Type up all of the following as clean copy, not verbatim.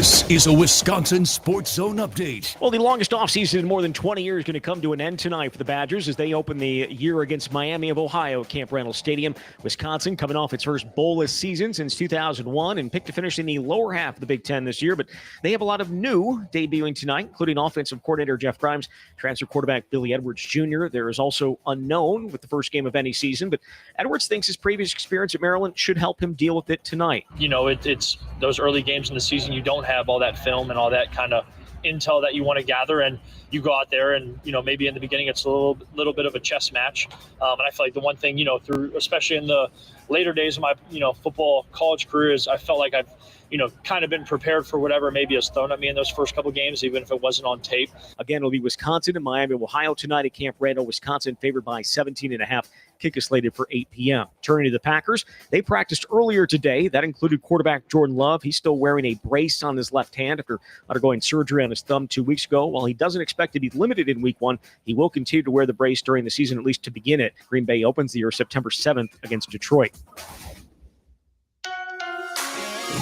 This is a Wisconsin Sports Zone update. Well, the longest offseason in more than 20 years is going to come to an end tonight for the Badgers as they open the year against Miami of Ohio at Camp Randall Stadium. Wisconsin coming off its first bowlless season since 2001 and picked to finish in the lower half of the Big Ten this year. But they have a lot of new debuting tonight, including offensive coordinator Jeff Grimes, transfer quarterback Billy Edwards Jr. There is also unknown with the first game of any season, but Edwards thinks his previous experience at Maryland should help him deal with it tonight. You know, it's those early games in the season, you don't have all that film and all that kind of intel that you want to gather, and you go out there and, you know, maybe in the beginning it's a little bit of a chess match. And I feel like the one thing, you know, through, especially in the later days of my, you know, football college career, is I felt like I've, you know, kind of been prepared for whatever maybe is thrown at me in those first couple games, even if it wasn't on tape. Again, it'll be Wisconsin and Miami of Ohio tonight at Camp Randall. Wisconsin favored by 17.5. Kick is slated for 8 p.m. Turning to the Packers, they practiced earlier today. That included quarterback Jordan Love. He's still wearing a brace on his left hand after undergoing surgery on his thumb 2 weeks ago. While he doesn't expect to be limited in week 1, he will continue to wear the brace during the season, at least to begin it. Green Bay opens the year September 7th against Detroit.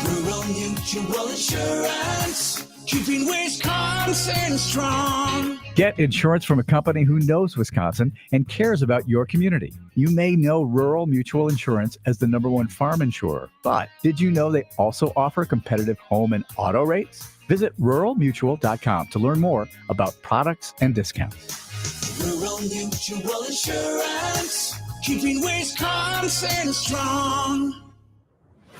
Rural Mutual Insurance, keeping Wisconsin strong. Get insurance from a company who knows Wisconsin and cares about your community. You may know Rural Mutual Insurance as the #1 farm insurer, but did you know they also offer competitive home and auto rates? Visit ruralmutual.com to learn more about products and discounts. Rural Mutual Insurance, keeping Wisconsin strong.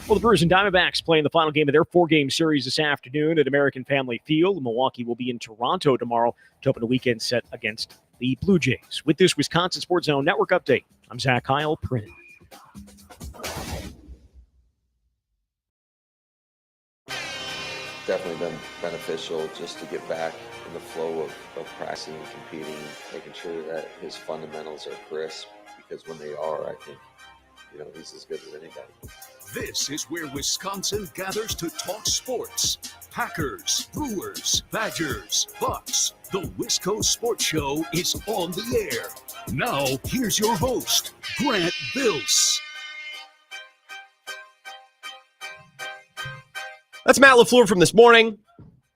Well, the Brewers and Diamondbacks playing the final game of their 4-game series this afternoon at American Family Field. Milwaukee will be in Toronto tomorrow to open a weekend set against the Blue Jays. With this Wisconsin Sports Zone Network update, I'm Zach Heilprin. Definitely been beneficial just to get back in the flow of practicing and competing, making sure that his fundamentals are crisp, because when they are, I think, you know, he's as good as anybody. This is where Wisconsin gathers to talk sports. Packers, Brewers, Badgers, Bucks. The Wisco Sports Show is on the air. Now, here's your host, Grant Bills. That's Matt LaFleur from this morning,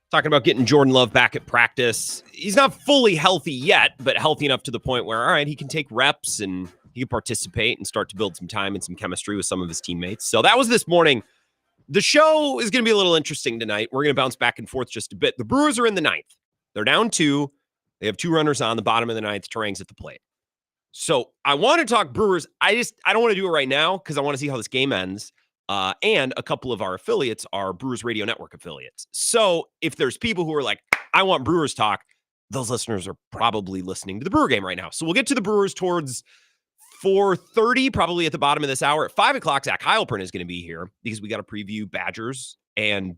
talking about getting Jordan Love back at practice. He's not fully healthy yet, but healthy enough to the point where, all right, he can take reps and he can participate and start to build some time and some chemistry with some of his teammates. So that was this morning. The show is going to be a little interesting tonight. We're going to bounce back and forth just a bit. The Brewers are in the 9th. They're down 2. They have 2 runners on the bottom of the 9th. Terang's at the plate. So I want to talk Brewers. I don't want to do it right now because I want to see how this game ends. And a couple of our affiliates are Brewers Radio Network affiliates. So if there's people who are like, I want Brewers talk, those listeners are probably listening to the Brewer game right now. So we'll get to the Brewers towards 4:30, probably at the bottom of this hour. At 5 o'clock, Zach Heilprin is going to be here because we got to preview Badgers and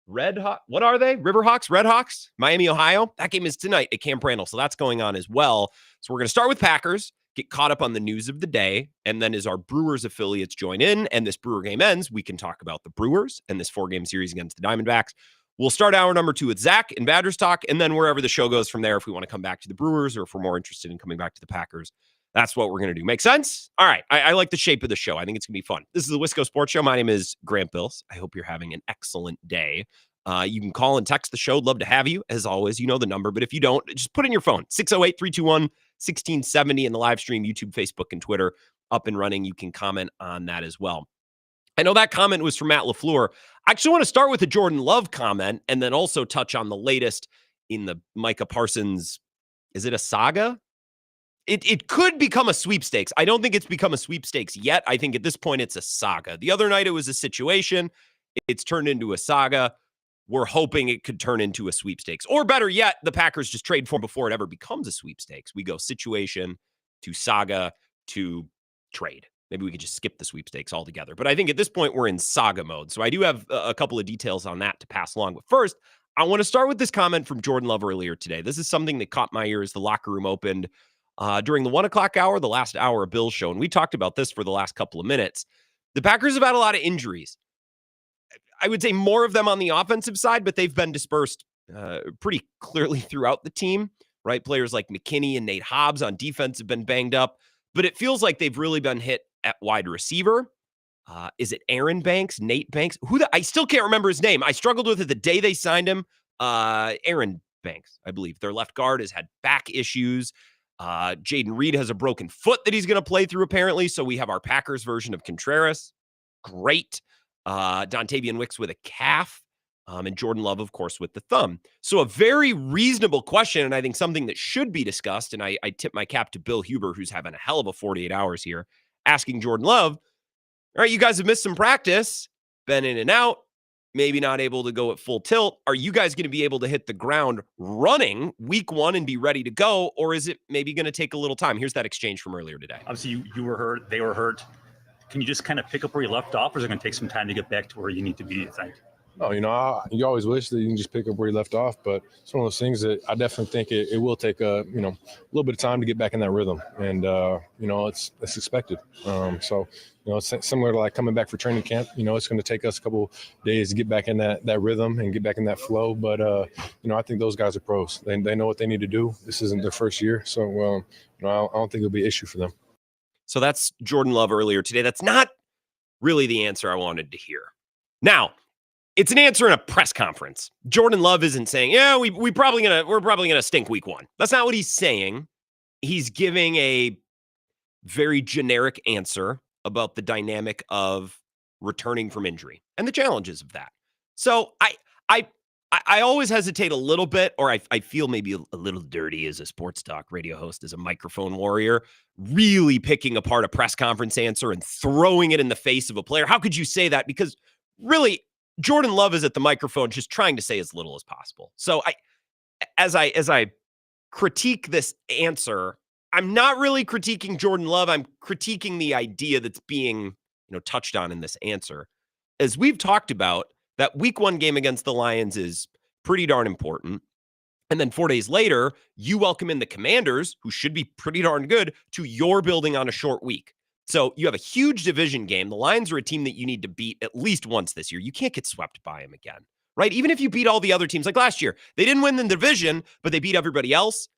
Red Hawks. What are they? Riverhawks? Redhawks? Miami, Ohio? That game is tonight at Camp Randall, so that's going on as well. So we're going to start with Packers, get caught up on the news of the day, and then as our Brewers affiliates join in and this Brewer game ends, we can talk about the Brewers and this 4-game series against the Diamondbacks. We'll start hour number 2 with Zach and Badgers talk, and then wherever the show goes from there, if we want to come back to the Brewers or if we're more interested in coming back to the Packers, that's what we're going to do. Make sense? All right. I like the shape of the show. I think it's going to be fun. This is the Wisco Sports Show. My name is Grant Bills. I hope you're having an excellent day. You can call and text the show. Love to have you. As always, you know the number, but if you don't, just put in your phone, 608-321-1670 in the live stream, YouTube, Facebook, and Twitter up and running. You can comment on that as well. I know that comment was from Matt LaFleur. I actually want to start with the Jordan Love comment and then also touch on the latest in the Micah Parsons. Is it a saga? It could become a sweepstakes. I don't think it's become a sweepstakes yet. I think at this point it's a saga. The other night it was a situation. It's turned into a saga. We're hoping it could turn into a sweepstakes. Or better yet, the Packers just trade for him before it ever becomes a sweepstakes. We go situation to saga to trade. Maybe we could just skip the sweepstakes altogether. But I think at this point we're in saga mode. So I do have a couple of details on that to pass along. But first, I want to start with this comment from Jordan Love earlier today. This is something that caught my ear as the locker room opened during the 1 o'clock hour, the last hour of Bill's show. And we talked about this for the last couple of minutes. The Packers have had a lot of injuries. I would say more of them on the offensive side, but they've been dispersed pretty clearly throughout the team, right? Players like McKinney and Nate Hobbs on defense have been banged up, but it feels like they've really been hit at wide receiver. Is it Aaron Banks, Nate Banks? I still can't remember his name. I struggled with it the day they signed him. Aaron Banks, I believe. Their left guard has had back issues. Jaden Reed has a broken foot that he's going to play through, apparently. So we have our Packers version of Contreras. Great. Dontavian Wicks with a calf. And Jordan Love, of course, with the thumb. So a very reasonable question, and I think something that should be discussed. And I tip my cap to Bill Huber, who's having a hell of a 48 hours here, asking Jordan Love, all right, you guys have missed some practice, been in and out, maybe not able to go at full tilt. Are you guys going to be able to hit the ground running week one and be ready to go? Or is it maybe going to take a little time? Here's that exchange from earlier today. Obviously, you were hurt. They were hurt. Can you just kind of pick up where you left off, or is it going to take some time to get back to where you need to be, you think? No, you always wish that you can just pick up where you left off, but it's one of those things that I definitely think it will take a little bit of time to get back in that rhythm, and it's expected. It's similar to like coming back for training camp. It's going to take us a couple days to get back in that rhythm and get back in that flow. But I think those guys are pros. They know what they need to do. This isn't their first year, so I don't think it'll be an issue for them. So that's Jordan Love earlier today. That's not really the answer I wanted to hear. Now, it's an answer in a press conference. Jordan Love isn't saying, yeah, we're probably gonna stink week one. That's not what he's saying. He's giving a very generic answer about the dynamic of returning from injury and the challenges of that. So I always hesitate a little bit, or I feel maybe a little dirty as a sports talk radio host, as a microphone warrior, really picking apart a press conference answer and throwing it in the face of a player. How could you say that? Because really, Jordan Love is at the microphone just trying to say as little as possible. So as I critique this answer, I'm not really critiquing Jordan Love. I'm critiquing the idea that's being, touched on in this answer. As we've talked about, that week one game against the Lions is pretty darn important. And then 4 days later, you welcome in the Commanders, who should be pretty darn good, to your building on a short week. So you have a huge division game. The Lions are a team that you need to beat at least once this year. You can't get swept by them again, right? Even if you beat all the other teams, like last year, they didn't win the division, but they beat everybody else.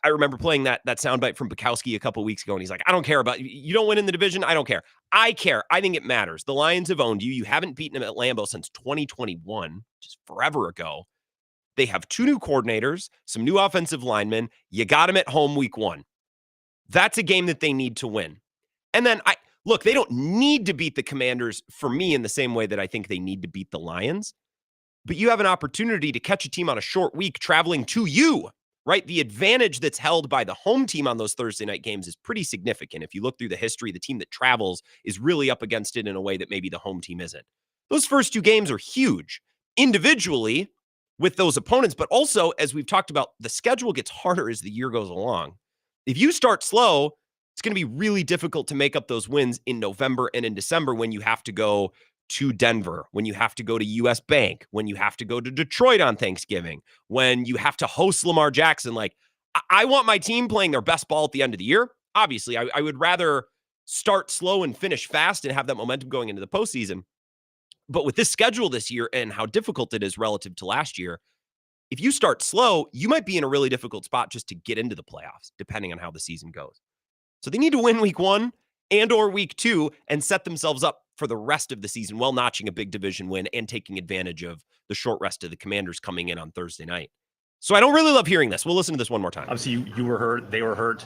I remember playing that soundbite from Bukowski a couple weeks ago, and he's like, I don't care about you. Don't win in the division. I don't care. I care. I think it matters. The Lions have owned you. You haven't beaten them at Lambeau since 2021, which is forever ago. They have 2 new coordinators, some new offensive linemen. You got them at home week one. That's a game that they need to win. And then, they don't need to beat the Commanders for me in the same way that I think they need to beat the Lions. But you have an opportunity to catch a team on a short week traveling to you, right? The advantage that's held by the home team on those Thursday night games is pretty significant. If you look through the history, the team that travels is really up against it in a way that maybe the home team isn't. Those first 2 games are huge individually with those opponents, but also, as we've talked about, the schedule gets harder as the year goes along. If you start slow, it's going to be really difficult to make up those wins in November and in December when you have to go to Denver, when you have to go to US Bank, when you have to go to Detroit on Thanksgiving, when you have to host Lamar Jackson. Like, I want my team playing their best ball at the end of the year. Obviously, I would rather start slow and finish fast and have that momentum going into the postseason. But with this schedule this year and how difficult it is relative to last year, if you start slow, you might be in a really difficult spot just to get into the playoffs, depending on how the season goes. So they need to win week one and or week two and set themselves up for the rest of the season while notching a big division win and taking advantage of the short rest of the Commanders coming in on Thursday night. So I don't really love hearing this. We'll listen to this one more time. Obviously, you were hurt. They were hurt.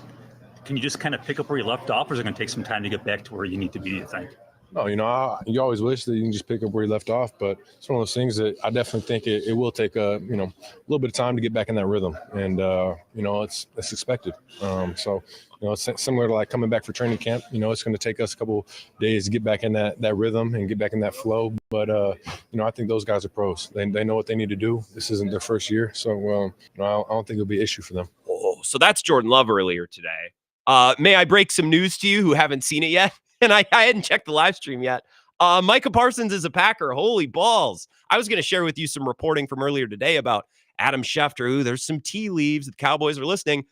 Can you just kind of pick up where you left off, or is it going to take some time to get back to where you need to be, you think? No, you always wish that you can just pick up where you left off, but it's one of those things that I definitely think it will take a little bit of time to get back in that rhythm, and it's expected. It's similar to like coming back for training camp. It's going to take us a couple days to get back in that rhythm and get back in that flow. But I think those guys are pros. They know what they need to do. This isn't their first year, so I don't think it'll be an issue for them. Oh, so that's Jordan Love earlier today. May I break some news to you who haven't seen it yet? And I hadn't checked the live stream yet. Micah Parsons is a Packer. Holy balls. I was going to share with you some reporting from earlier today about Adam Schefter. Ooh, there's some tea leaves. The Cowboys are listening.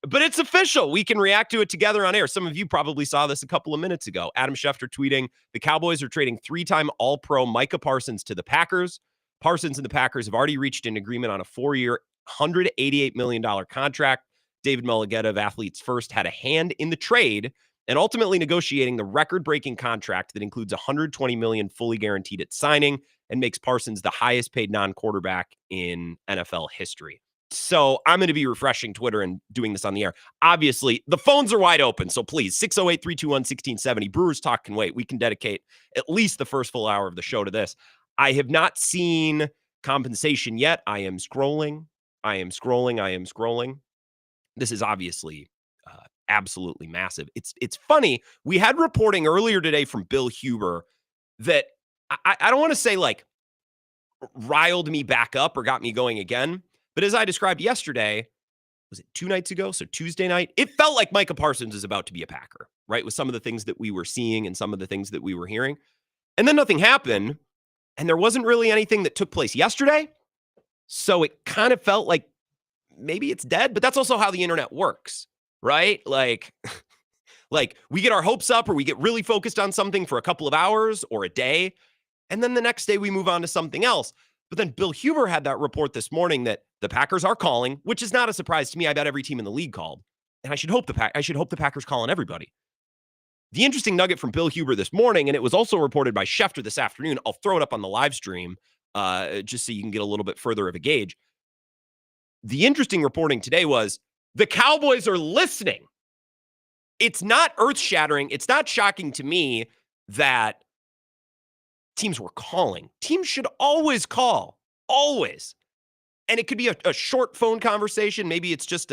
But it's official. We can react to it together on air. Some of you probably saw this a couple of minutes ago. Adam Schefter tweeting, the Cowboys are trading 3-time All-Pro Micah Parsons to the Packers. Parsons and the Packers have already reached an agreement on a 4-year, $188 million contract. David Mulligetta of Athletes First had a hand in the trade, and ultimately negotiating the record-breaking contract that includes $120 million fully guaranteed at signing and makes Parsons the highest paid non-quarterback in NFL history. So I'm going to be refreshing Twitter and doing this on the air. Obviously, the phones are wide open, so please, 608-321-1670. Brewers Talk can wait. We can dedicate at least the first full hour of the show to this. I have not seen compensation yet. I am scrolling. This is obviously absolutely massive. It's funny. We had reporting earlier today from Bill Huber that I don't want to say like riled me back up or got me going again, but as I described yesterday, was it 2 nights ago? So Tuesday night, it felt like Micah Parsons is about to be a Packer, right? With some of the things that we were seeing and some of the things that we were hearing. And then nothing happened. And there wasn't really anything that took place yesterday. So it kind of felt like maybe it's dead, but that's also how the internet works, right? Like we get our hopes up or we get really focused on something for a couple of hours or a day. And then the next day we move on to something else. But then Bill Huber had that report this morning that the Packers are calling, which is not a surprise to me. I bet every team in the league called. And I should hope the Packers call on everybody. The interesting nugget from Bill Huber this morning, and it was also reported by Schefter this afternoon. I'll throw it up on the live stream just so you can get a little bit further of a gauge. The interesting reporting today was the Cowboys are listening. It's not earth-shattering. It's not shocking to me that teams were calling. Teams should always call, always. And it could be a short phone conversation. Maybe it's just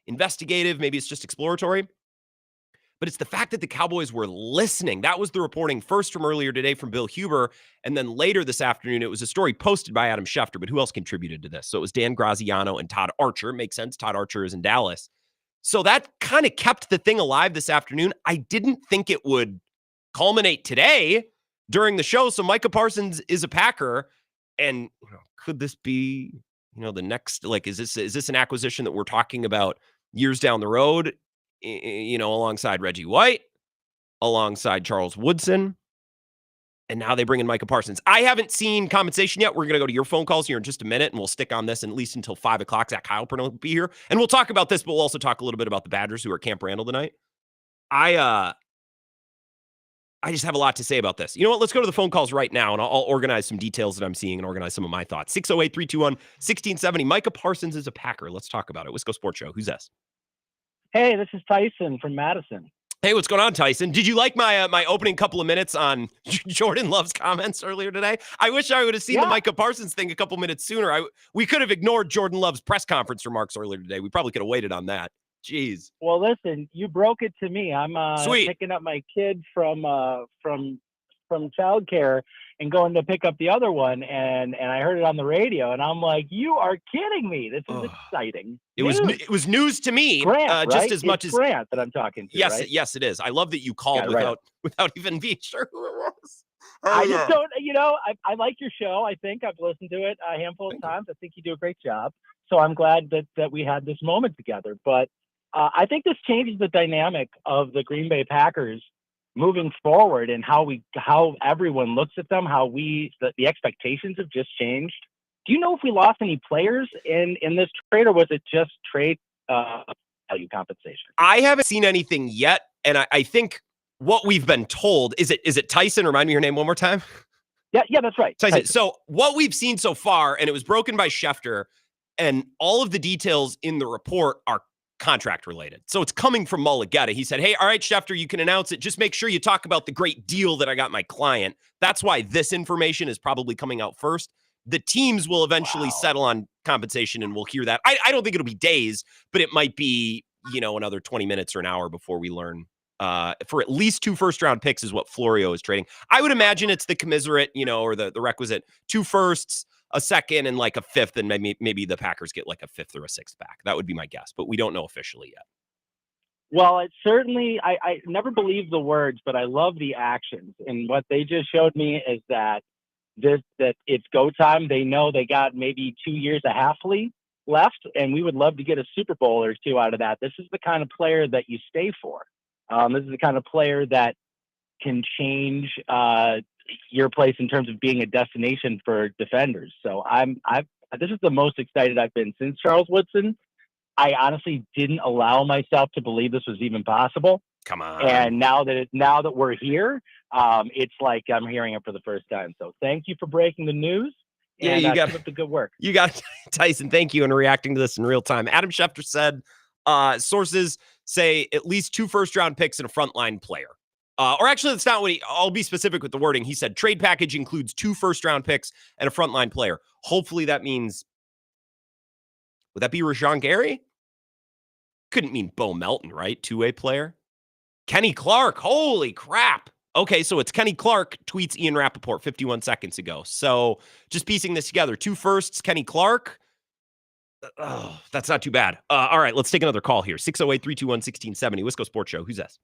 investigative. Maybe it's just exploratory. But it's the fact that the Cowboys were listening. That was the reporting first from earlier today from Bill Huber. And then later this afternoon, it was a story posted by Adam Schefter. But who else contributed to this? So it was Dan Graziano and Todd Archer. Makes sense. Todd Archer is in Dallas. So that kind of kept the thing alive this afternoon. I didn't think it would culminate today during the show. So Micah Parsons is a Packer. And could this be, the next, is this an acquisition that we're talking about years down the road, alongside Reggie White, alongside Charles Woodson, and now they bring in Micah Parsons. I haven't seen compensation yet. We're going to go to your phone calls here in just a minute, and we'll stick on this at least until 5 o'clock. Zach Heilprin will be here, and we'll talk about this, but we'll also talk a little bit about the Badgers who are at Camp Randall tonight. I just have a lot to say about this. You know what? Let's go to the phone calls right now, and I'll organize some details that I'm seeing and organize some of my thoughts. 608-321-1670. Micah Parsons is a Packer. Let's talk about it. Wisco Sports Show. Who's this? Hey, this is Tyson from Madison. Hey, what's going on, Tyson? Did you like my opening couple of minutes on Jordan Love's comments earlier today? I wish I would have seen the Micah Parsons thing a couple minutes sooner. We could have ignored Jordan Love's press conference remarks earlier today. We probably could have waited on that. Jeez. Well, listen, you broke it to me. I'm Sweet. picking up my kid from childcare and going to pick up the other one, and I heard it on the radio, and I'm like, you are kidding me. This is exciting. It was news to me, Grant, just right? as much as Grant that I'm talking to. Yes, right? yes, it is. I love that you called without even being sure who it was. I just don't, I like your show. I think I've listened to it a handful of times. I think you do a great job. So I'm glad that we had this moment together. But I think this changes the dynamic of the Green Bay Packers moving forward and how everyone looks at them, the expectations have just changed. Do you know if we lost any players in this trade, or was it just trade value compensation? I haven't seen anything yet, and I think what we've been told is it Tyson? Remind me your name one more time. Yeah, that's right. Tyson. So what we've seen so far, and it was broken by Schefter, and all of the details in the report are contract related. So it's coming from Mulligetta. He said, hey, all right, Schefter, you can announce it. Just make sure you talk about the great deal that I got my client. That's why this information is probably coming out first. The teams will eventually settle on compensation, and we'll hear that. I don't think it'll be days, but it might be, another 20 minutes or an hour before we learn. For at least 2 first-round picks is what Florio is trading. I would imagine it's the commiserate, or the requisite 2 firsts, a second, and like a 5th, and maybe the Packers get like a 5th or a 6th back. That would be my guess, but we don't know officially yet. Well, it certainly, I never believed the words, but I love the actions. And what they just showed me is that it's go time. They know they got maybe 2 years of halfly left, and we would love to get a Super Bowl or 2 out of that. This is the kind of player that you stay for. This is the kind of player that can change your place in terms of being a destination for defenders. So this is the most excited I've been since Charles Woodson. I honestly didn't allow myself to believe this was even possible. Come on. And now that we're here, it's like I'm hearing it for the first time. So thank you for breaking the news. Yeah, and you got keep up the good work. You got Tyson. Thank you, and reacting to this in real time. Adam Schefter said sources say at least 2 first-round picks and a frontline player. Or actually, that's not what I'll be specific with the wording. He said trade package includes 2 first-round picks and a frontline player. Hopefully that means, would that be Rashawn Gary? Couldn't mean Bo Melton, right? 2-way player. Kenny Clark. Holy crap. Okay, so it's Kenny Clark tweets Ian Rappaport 51 seconds ago. So just piecing this together. 2 firsts, Kenny Clark. Oh, that's not too bad. All right, let's take another call here. 608-321-1670. Wisco Sports Show. Who's this?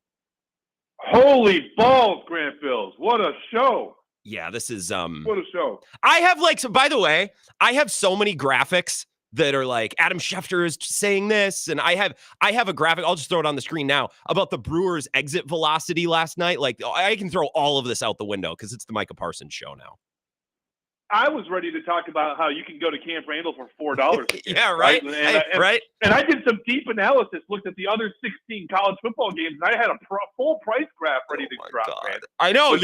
Holy balls, Grant Bills. What a show. Yeah, this is what a show. I have so by the way, I have so many graphics that are like Adam Schefter is saying this, and I have a graphic, I'll just throw it on the screen now, about the Brewers exit velocity last night. Like, I can throw all of this out the window because it's the Micah Parsons show now. I was ready to talk about how you can go to Camp Randall for $4. Yeah, right. Right. And I did some deep analysis, looked at the other 16 college football games, and I had a full price graph ready to drop. Man. I know But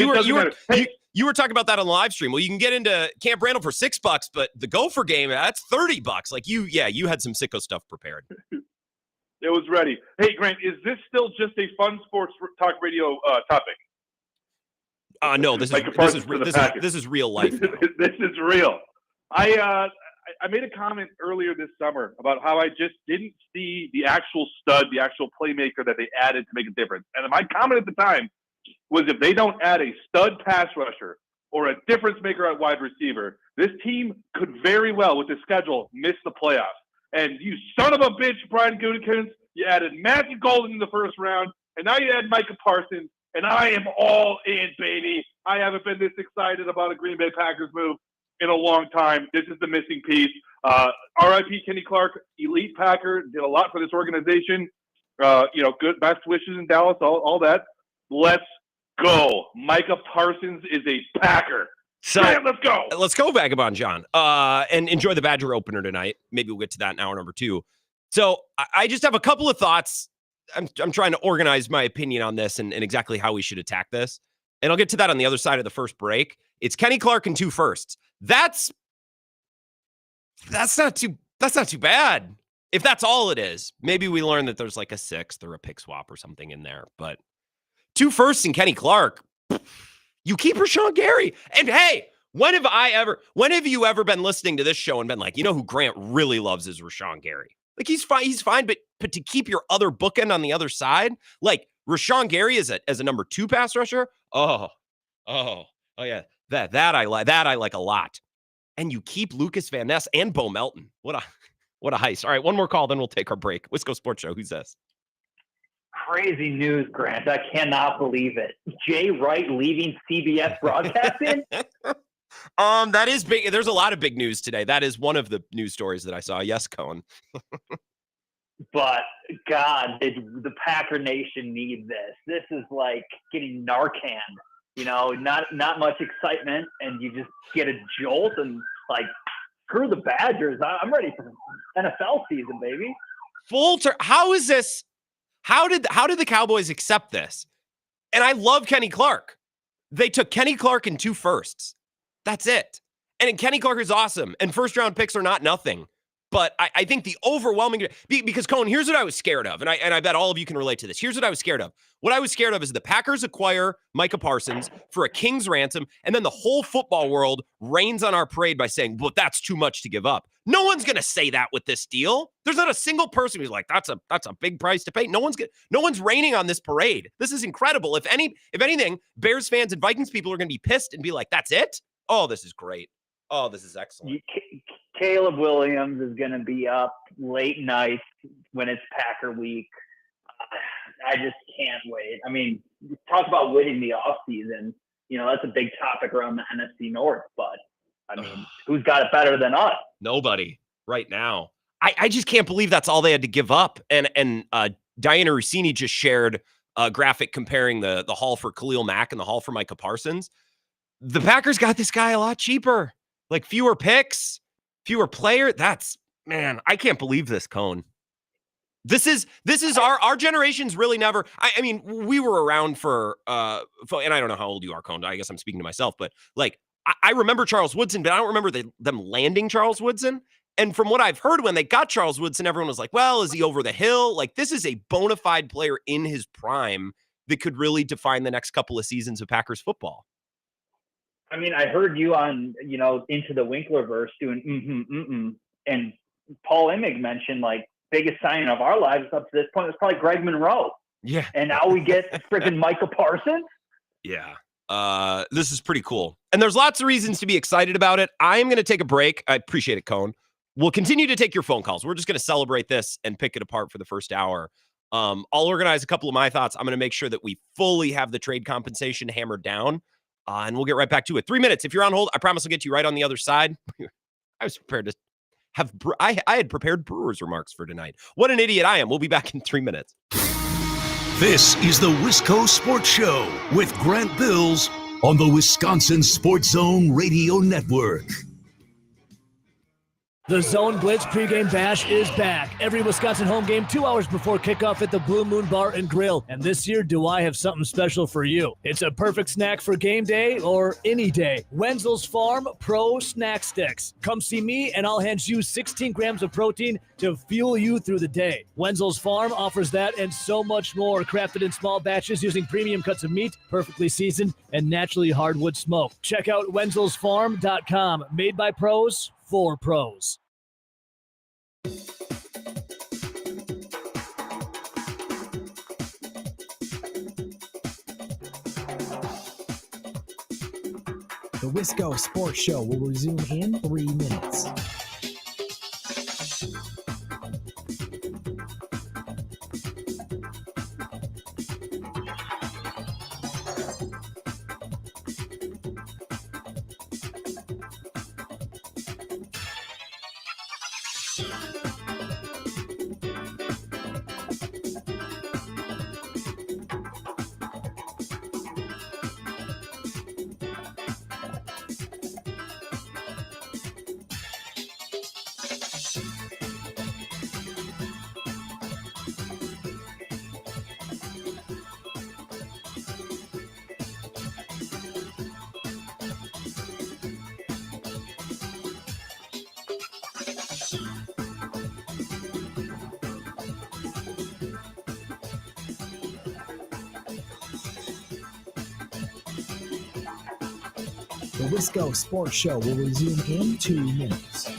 you were talking about that on the live stream. Well, you can get into Camp Randall for $6, but the Gopher game, that's $30. Like you had some sicko stuff prepared. It was ready. Hey, Grant, is this still just a fun sports talk radio topic? No, this is real life. This is real. I made a comment earlier this summer about how I just didn't see the actual stud, the actual playmaker that they added to make a difference. And my comment at the time was, if they don't add a stud pass rusher or a difference maker at wide receiver, this team could very well, with the schedule, miss the playoffs. And you son of a bitch, Brian Gutekunst, you added Matthew Golden in the first round, and now you add Micah Parsons. And I am all in, baby. I haven't been this excited about a Green Bay Packers move in a long time. This is the missing piece. R.I.P. Kenny Clark, elite Packer, did a lot for this organization. Good best wishes in Dallas, all that. Let's go. Micah Parsons is a Packer. So man, let's go. Let's go, Vagabond John. And enjoy the Badger opener tonight. Maybe we'll get to that in hour number 2. So I just have a couple of thoughts. I'm trying to organize my opinion on this and exactly how we should attack this. And I'll get to that on the other side of the first break. It's Kenny Clark and 2 firsts. That's not too bad. If that's all it is, maybe we learn that there's like a 6th or a pick swap or something in there. But 2 firsts and Kenny Clark, you keep Rashawn Gary. And hey, when have you ever been listening to this show and been like, you know who Grant really loves is Rashawn Gary? Like, he's fine, but to keep your other bookend on the other side, like Rashawn Gary as a number 2 pass rusher, oh yeah, that I like a lot. And you keep Lucas Van Ness and Bo Melton. What a heist. All right, one more call, then we'll take our break. Wisco Sports Show. Who's this? Crazy news, Grant. I cannot believe it. Jay Wright leaving CBS Broadcasting. That is big. There's a lot of big news today. That is one of the news stories that I saw. Yes, Cohen. But God, the Packer Nation need this. This is like getting Narcan. Not much excitement, and you just get a jolt and like, screw the Badgers. I'm ready for NFL season, baby. How is this? How did the Cowboys accept this? And I love Kenny Clark. They took Kenny Clark and 2 firsts. That's it. And Kenny Clark is awesome. And first-round picks are not nothing. But I think the overwhelming... Because, Cohen, here's what I was scared of. And I bet all of you can relate to this. Here's what I was scared of. What I was scared of is the Packers acquire Micah Parsons for a king's ransom, and then the whole football world rains on our parade by saying, well, that's too much to give up. No one's going to say that with this deal. There's not a single person who's like, that's a big price to pay. No one's raining on this parade. This is incredible. If anything, Bears fans and Vikings people are going to be pissed and be like, that's it? Oh, this is great. Oh, this is excellent. Caleb Williams is going to be up late nights when it's Packer week. I just can't wait. I mean, talk about winning the offseason. That's a big topic around the NFC North. But, I mean, who's got it better than us? Nobody right now. I just can't believe that's all they had to give up. And Diana Rossini just shared a graphic comparing the haul for Khalil Mack and the haul for Micah Parsons. The Packers got this guy a lot cheaper. Like, fewer picks, fewer player. I can't believe this, Cone. This is our generation's really never. I mean, we were around for and I don't know how old you are, Cone. I guess I'm speaking to myself, but like I remember Charles Woodson, but I don't remember them landing Charles Woodson. And from what I've heard, when they got Charles Woodson, everyone was like, "Well, is he over the hill?" Like, this is a bona fide player in his prime that could really define the next couple of seasons of Packers football. I mean, I heard you on, Into the Winklerverse doing and Paul Imig mentioned like biggest signing of our lives up to this point was probably Greg Monroe. Yeah. And now we get freaking Micah Parsons. Yeah. This is pretty cool. And there's lots of reasons to be excited about it. I am going to take a break. I appreciate it, Cone. We'll continue to take your phone calls. We're just going to celebrate this and pick it apart for the first hour. I'll organize a couple of my thoughts. I'm going to make sure that we fully have the trade compensation hammered down. And we'll get right back to it. 3 minutes. If you're on hold, I promise I'll get you right on the other side. I was prepared to have, I had prepared Brewers remarks for tonight. What an idiot I am. We'll be back in 3 minutes. This is the Wisco Sports Show with Grant Bills on the Wisconsin Sports Zone Radio Network. The Zone Blitz pregame bash is back. Every Wisconsin home game 2 hours before kickoff at the Blue Moon Bar and Grill. And this year, do I have something special for you? It's a perfect snack for game day or any day. Wenzel's Farm Pro Snack Sticks. Come see me and I'll hand you 16 grams of protein to fuel you through the day. Wenzel's Farm offers that and so much more, crafted in small batches using premium cuts of meat, perfectly seasoned, and naturally hardwood smoked. Check out wenzelsfarm.com. Made by pros for pros. The Wisco Sports Show will resume in 3 minutes. The Wisco Sports Show will resume in 2 minutes.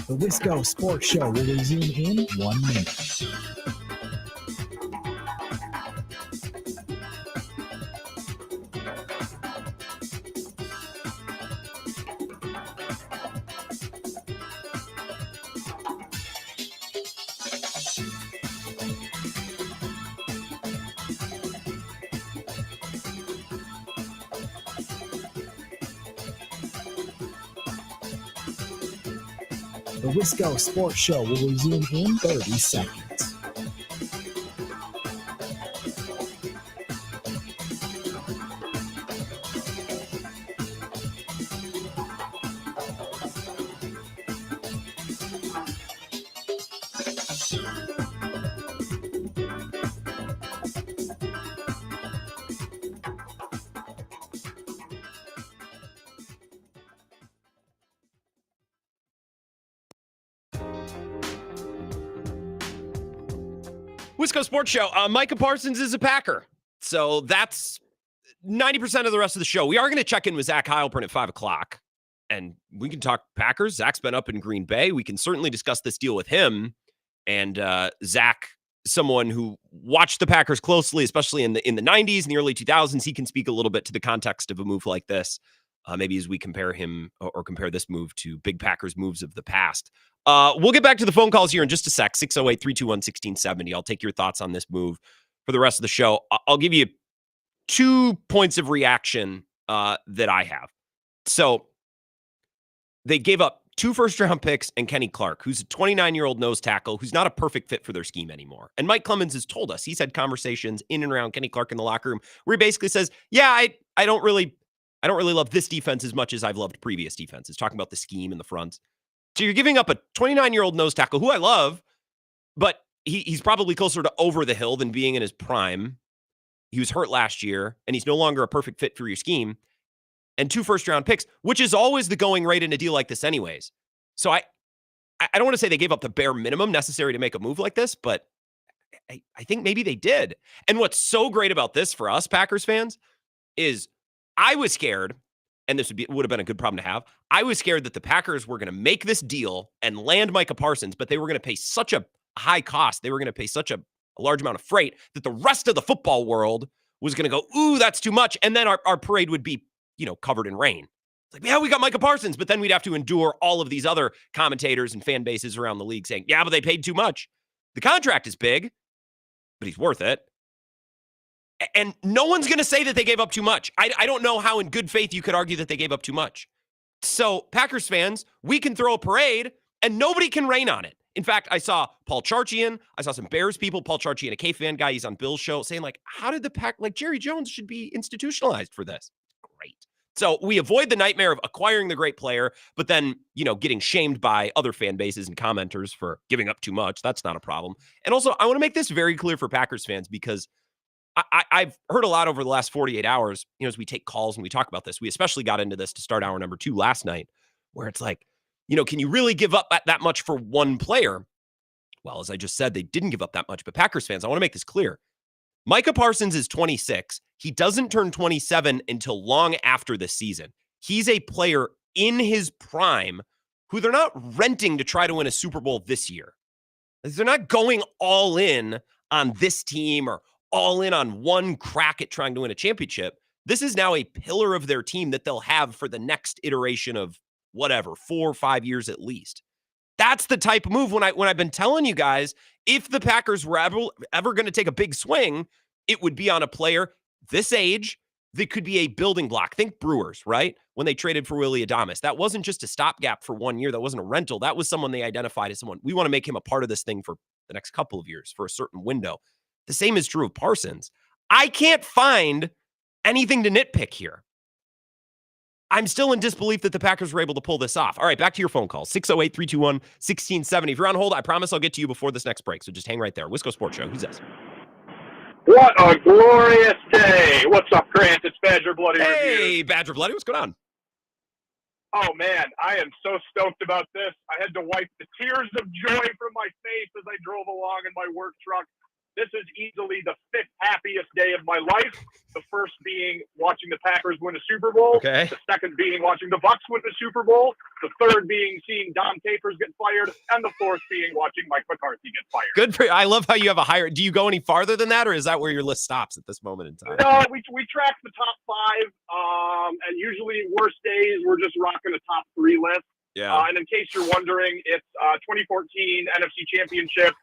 The Wisco Sports Show will resume in 1 minute. The Wisco Sports Show will resume in 30 seconds. Wisco Sports Show. Micah Parsons is a Packer. So that's 90% of the rest of the show. We are going to check in with Zach Heilprin at 5 o'clock, and we can talk Packers. Zach's been up in Green Bay. We can certainly discuss this deal with him. And Zach, someone who watched the Packers closely, especially in the 90s and the early 2000s, he can speak a little bit to the context of a move like this. Maybe as we compare him or compare this move to big Packers moves of the past. We'll get back to the phone calls here in just a sec. 608-321-1670. I'll take your thoughts on this move for the rest of the show. I'll give you 2 points of reaction that I have. So they gave up 2 first-round picks and Kenny Clark, who's a 29-year-old nose tackle who's not a perfect fit for their scheme anymore. And Mike Clemens has told us, he's had conversations in and around Kenny Clark in the locker room where he basically says, yeah, I don't really love this defense as much as I've loved previous defenses, talking about the scheme in the front. So you're giving up a 29-year-old nose tackle, who I love, but he's probably closer to over the hill than being in his prime. He was hurt last year, and he's no longer a perfect fit for your scheme. And 2 first-round picks, which is always the going rate in a deal like this anyways. So I don't want to say they gave up the bare minimum necessary to make a move like this, but I think maybe they did. And what's so great about this for us Packers fans is I was scared, and this would have been a good problem to have. I was scared that the Packers were going to make this deal and land Micah Parsons, but they were going to pay such a high cost. They were going to pay such a large amount of freight that the rest of the football world was going to go, ooh, that's too much. And then our parade would be, covered in rain. It's like, yeah, we got Micah Parsons, but then we'd have to endure all of these other commentators and fan bases around the league saying, yeah, but they paid too much. The contract is big, but he's worth it. And no one's going to say that they gave up too much. I don't know how in good faith you could argue that they gave up too much. So Packers fans, we can throw a parade and nobody can rain on it. In fact, I saw Paul Charchian. I saw some Bears people, Paul Charchian, a K-fan guy, he's on Bill's show, saying like, how did the Pack, like Jerry Jones should be institutionalized for this. Great. So we avoid the nightmare of acquiring the great player, but then, getting shamed by other fan bases and commenters for giving up too much. That's not a problem. And also, I want to make this very clear for Packers fans because I've heard a lot over the last 48 hours, as we take calls and we talk about this. We especially got into this to start hour number 2 last night, where it's like, can you really give up that much for one player? Well, as I just said, they didn't give up that much. But Packers fans, I want to make this clear. Micah Parsons is 26. He doesn't turn 27 until long after this season. He's a player in his prime who they're not renting to try to win a Super Bowl this year. They're not going all in on this team or all in on one crack at trying to win a championship. This is now a pillar of their team that they'll have for the next iteration of whatever, 4 or 5 years at least. That's the type of move when I've been telling you guys, if the Packers were ever going to take a big swing, it would be on a player this age that could be a building block. Think Brewers, right? When they traded for Willie Adames. That wasn't just a stopgap for 1 year. That wasn't a rental. That was someone they identified as someone. We want to make him a part of this thing for the next couple of years, for a certain window. The same is true of Parsons. I can't find anything to nitpick here. I'm still in disbelief that the Packers were able to pull this off. All right, back to your phone call. 608-321-1670. If you're on hold, I promise I'll get to you before this next break. So just hang right there. Wisco Sports Show. Who's this? What a glorious day. What's up, Grant? It's Badger Bloody Review. Hey, Badger Bloody. What's going on? Oh, man, I am so stoked about this. I had to wipe the tears of joy from my face as I drove along in my work truck. This is easily the 5th happiest day of my life. The first being watching the Packers win a Super Bowl. Okay. The second being watching the Bucs win the Super Bowl. The third being seeing Dom Capers get fired. And the fourth being watching Mike McCarthy get fired. Good for you. I love how you have a higher. Do you go any farther than that, or is that where your list stops at this moment in time? No, we track the top 5. And usually worst days, we're just rocking a top 3 list. Yeah. And in case you're wondering, it's 2014 NFC Championship.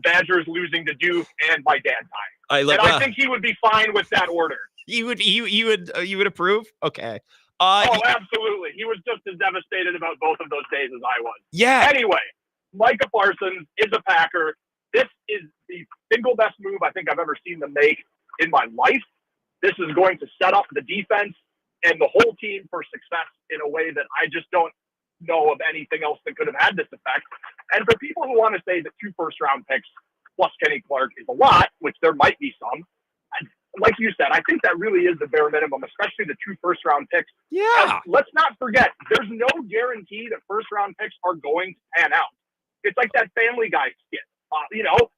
Badgers losing to Duke and my dad dying. I think he would be fine with that order. You would approve? Okay. Absolutely. He was just as devastated about both of those days as I was. Yeah. Anyway, Micah Parsons is a Packer. This is the single best move I think I've ever seen them make in my life. This is going to set up the defense and the whole team for success in a way that I just don't know of anything else that could have had this effect. And for people who want to say that 2 first-round picks plus Kenny Clark is a lot, which there might be some, like you said, I think that really is the bare minimum, especially the 2 first-round picks. Yeah. And let's not forget, there's no guarantee that first-round picks are going to pan out. It's like that Family Guy skit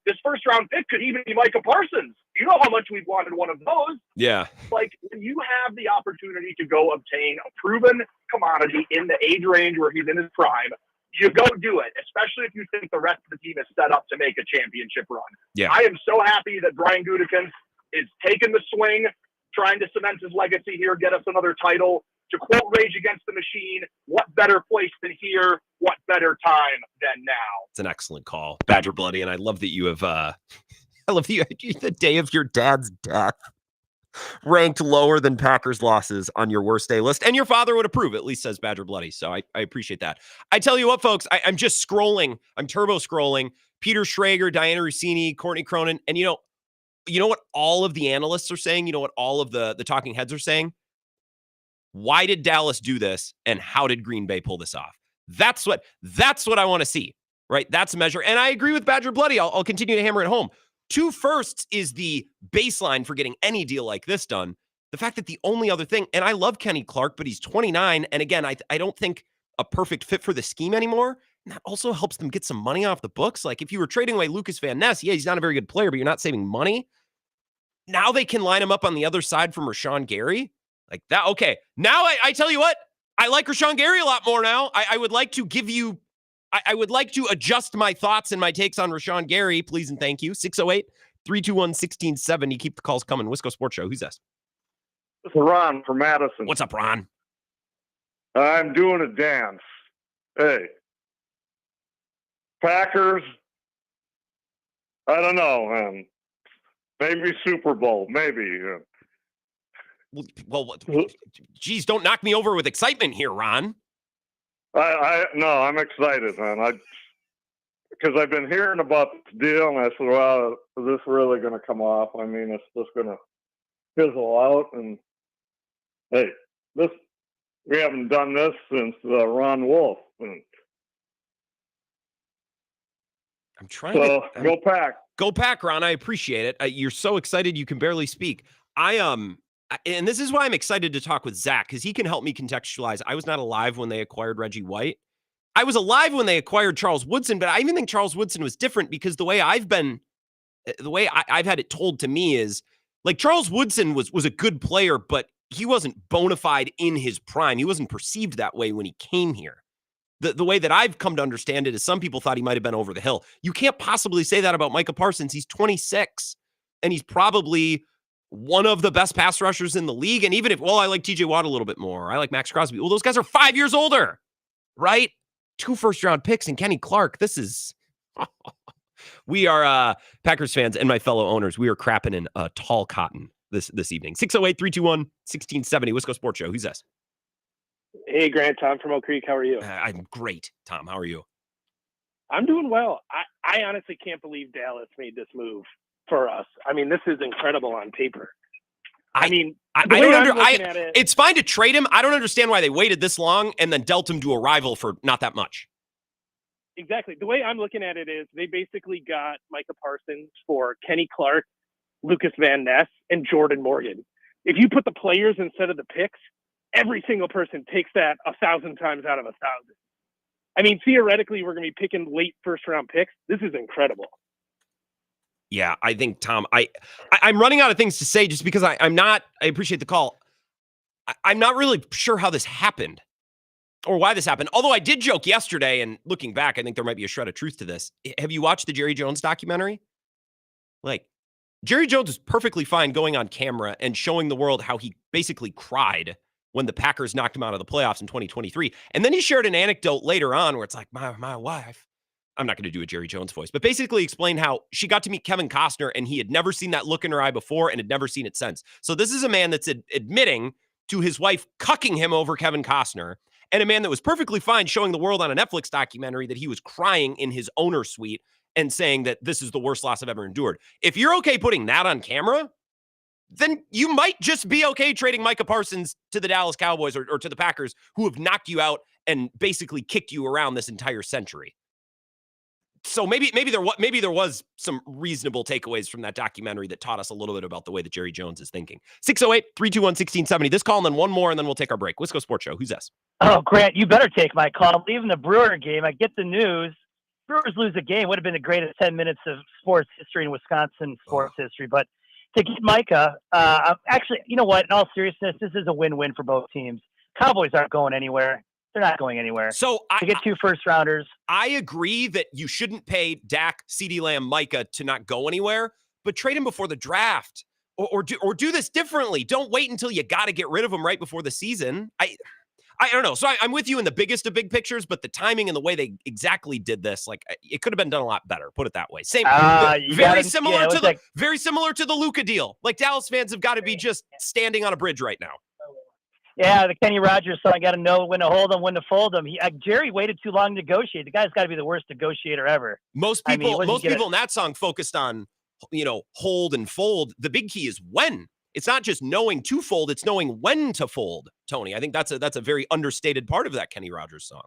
This first round pick could even be Micah Parsons. You know how much we've wanted one of those. Yeah. Like, when you have the opportunity to go obtain a proven commodity in the age range where he's in his prime, you go do it, especially if you think the rest of the team is set up to make a championship run. Yeah. I am so happy that Brian Gutekunst is taking the swing, trying to cement his legacy here, get us another title. To quote Rage Against the Machine, what better place than here? What better time than now? It's an excellent call, Badger Bloody, and I love that you have, I love that you the day of your dad's death ranked lower than Packers losses on your worst day list, and your father would approve, at least says Badger Bloody, so I appreciate that. I tell you what, folks, I'm just scrolling, I'm turbo scrolling, Peter Schrager, Diana Rossini, Courtney Cronin, and you know what all of the analysts are saying? You know what all of the talking heads are saying? Why did Dallas do this, and how did Green Bay pull this off? That's what I want to see, right? That's a measure. And I agree with Badger Bloody. I'll continue to hammer it home. 2 firsts is the baseline for getting any deal like this done. The fact that the only other thing, and I love Kenny Clark, but he's 29. And again, I don't think a perfect fit for the scheme anymore. And that also helps them get some money off the books. Like, if you were trading away Lucas Van Ness, yeah, he's not a very good player, but you're not saving money. Now they can line him up on the other side from Rashawn Gary. Like that. Okay. Now I tell you what, I like Rashawn Gary a lot more now. I would like to give you, I would like to adjust my thoughts and my takes on Rashawn Gary, please and thank you. 608-321-1670. Keep the calls coming. Wisco Sports Show. Who's this? This is Ron from Madison. What's up, Ron? I'm doing a dance. Hey. Packers. I don't know. Maybe Super Bowl. Maybe. Well, geez, don't knock me over with excitement here, Ron. No, I'm excited, man. Because I've been hearing about this deal, and I said, well, is this really going to come off? I mean, it's just going to fizzle out. And hey, we haven't done this since Ron Wolf. And I'm trying to go Pack. Go Pack, Ron. I appreciate it. You're so excited you can barely speak. And this is why I'm excited to talk with Zach, because he can help me contextualize. I was not alive when they acquired Reggie White. I was alive when they acquired Charles Woodson, but I even think Charles Woodson was different because the way I've had it told to me is, like, Charles Woodson was a good player, but he wasn't bona fide in his prime. He wasn't perceived that way when he came here. The way that I've come to understand it is some people thought he might have been over the hill. You can't possibly say that about Micah Parsons. He's 26, and he's probably one of the best pass rushers in the league. And even if, I like TJ Watt a little bit more, I like Max Crosby. Well, those guys are 5 years older, right? 2 first-round picks and Kenny Clark. This is, we are Packers fans and my fellow owners. We are crapping in tall cotton this evening. 608-321-1670, Wisco Sports Show. Who's this? Hey, Grant, Tom from Oak Creek. How are you? I'm great, Tom. How are you? I'm doing well. I honestly can't believe Dallas made this move for us. I mean, this is incredible on paper. It's fine to trade him. I don't understand why they waited this long and then dealt him to a rival for not that much. Exactly. The way I'm looking at it is they basically got Micah Parsons for Kenny Clark, Lucas Van Ness, and Jordan Morgan. If you put the players instead of the picks, every single person takes that 1,000 times out of 1,000. I mean, theoretically, we're going to be picking late first-round picks. This is incredible. Yeah, I think, Tom, I'm running out of things to say just because I appreciate the call. I'm not really sure how this happened or why this happened. Although I did joke yesterday, and looking back, I think there might be a shred of truth to this. Have you watched the Jerry Jones documentary? Like, Jerry Jones is perfectly fine going on camera and showing the world how he basically cried when the Packers knocked him out of the playoffs in 2023. And then he shared an anecdote later on where it's like, my wife, I'm not going to do a Jerry Jones voice, but basically explain how she got to meet Kevin Costner and he had never seen that look in her eye before and had never seen it since. So this is a man that's admitting to his wife cucking him over Kevin Costner, and a man that was perfectly fine showing the world on a Netflix documentary that he was crying in his owner suite and saying that this is the worst loss I've ever endured. If you're okay putting that on camera, then you might just be okay trading Micah Parsons to the Dallas Cowboys or to the Packers, who have knocked you out and basically kicked you around this entire century. So maybe there was some reasonable takeaways from that documentary that taught us a little bit about the way that Jerry Jones is thinking. 608-321-1670. This call and then one more, and then we'll take our break. Wisco Sports Show. Who's this? Oh, Grant, you better take my call. I'm leaving the Brewer game. I get the news. Brewers lose a game would have been the greatest 10 minutes of sports history in Wisconsin sports history. But to get Micah, actually, you know what? In all seriousness, this is a win-win for both teams. Cowboys aren't going anywhere. They're not going anywhere. So to get 2 first-rounders. I agree that you shouldn't pay Dak, CeeDee Lamb, Micah to not go anywhere, but trade him before the draft or do this differently. Don't wait until you got to get rid of them right before the season. I don't know. So I'm with you in the biggest of big pictures, but the timing and the way they exactly did this, like it could have been done a lot better. Put it that way. Same, very similar to the Luka deal. Like Dallas fans have got to be just standing on a bridge right now. Yeah, the Kenny Rogers song. I got to know when to hold him, when to fold him. Jerry waited too long to negotiate. The guy's got to be the worst negotiator ever. Most people in that song focused on, hold and fold. The big key is when. It's not just knowing to fold; it's knowing when to fold. Tony, I think that's a very understated part of that Kenny Rogers song.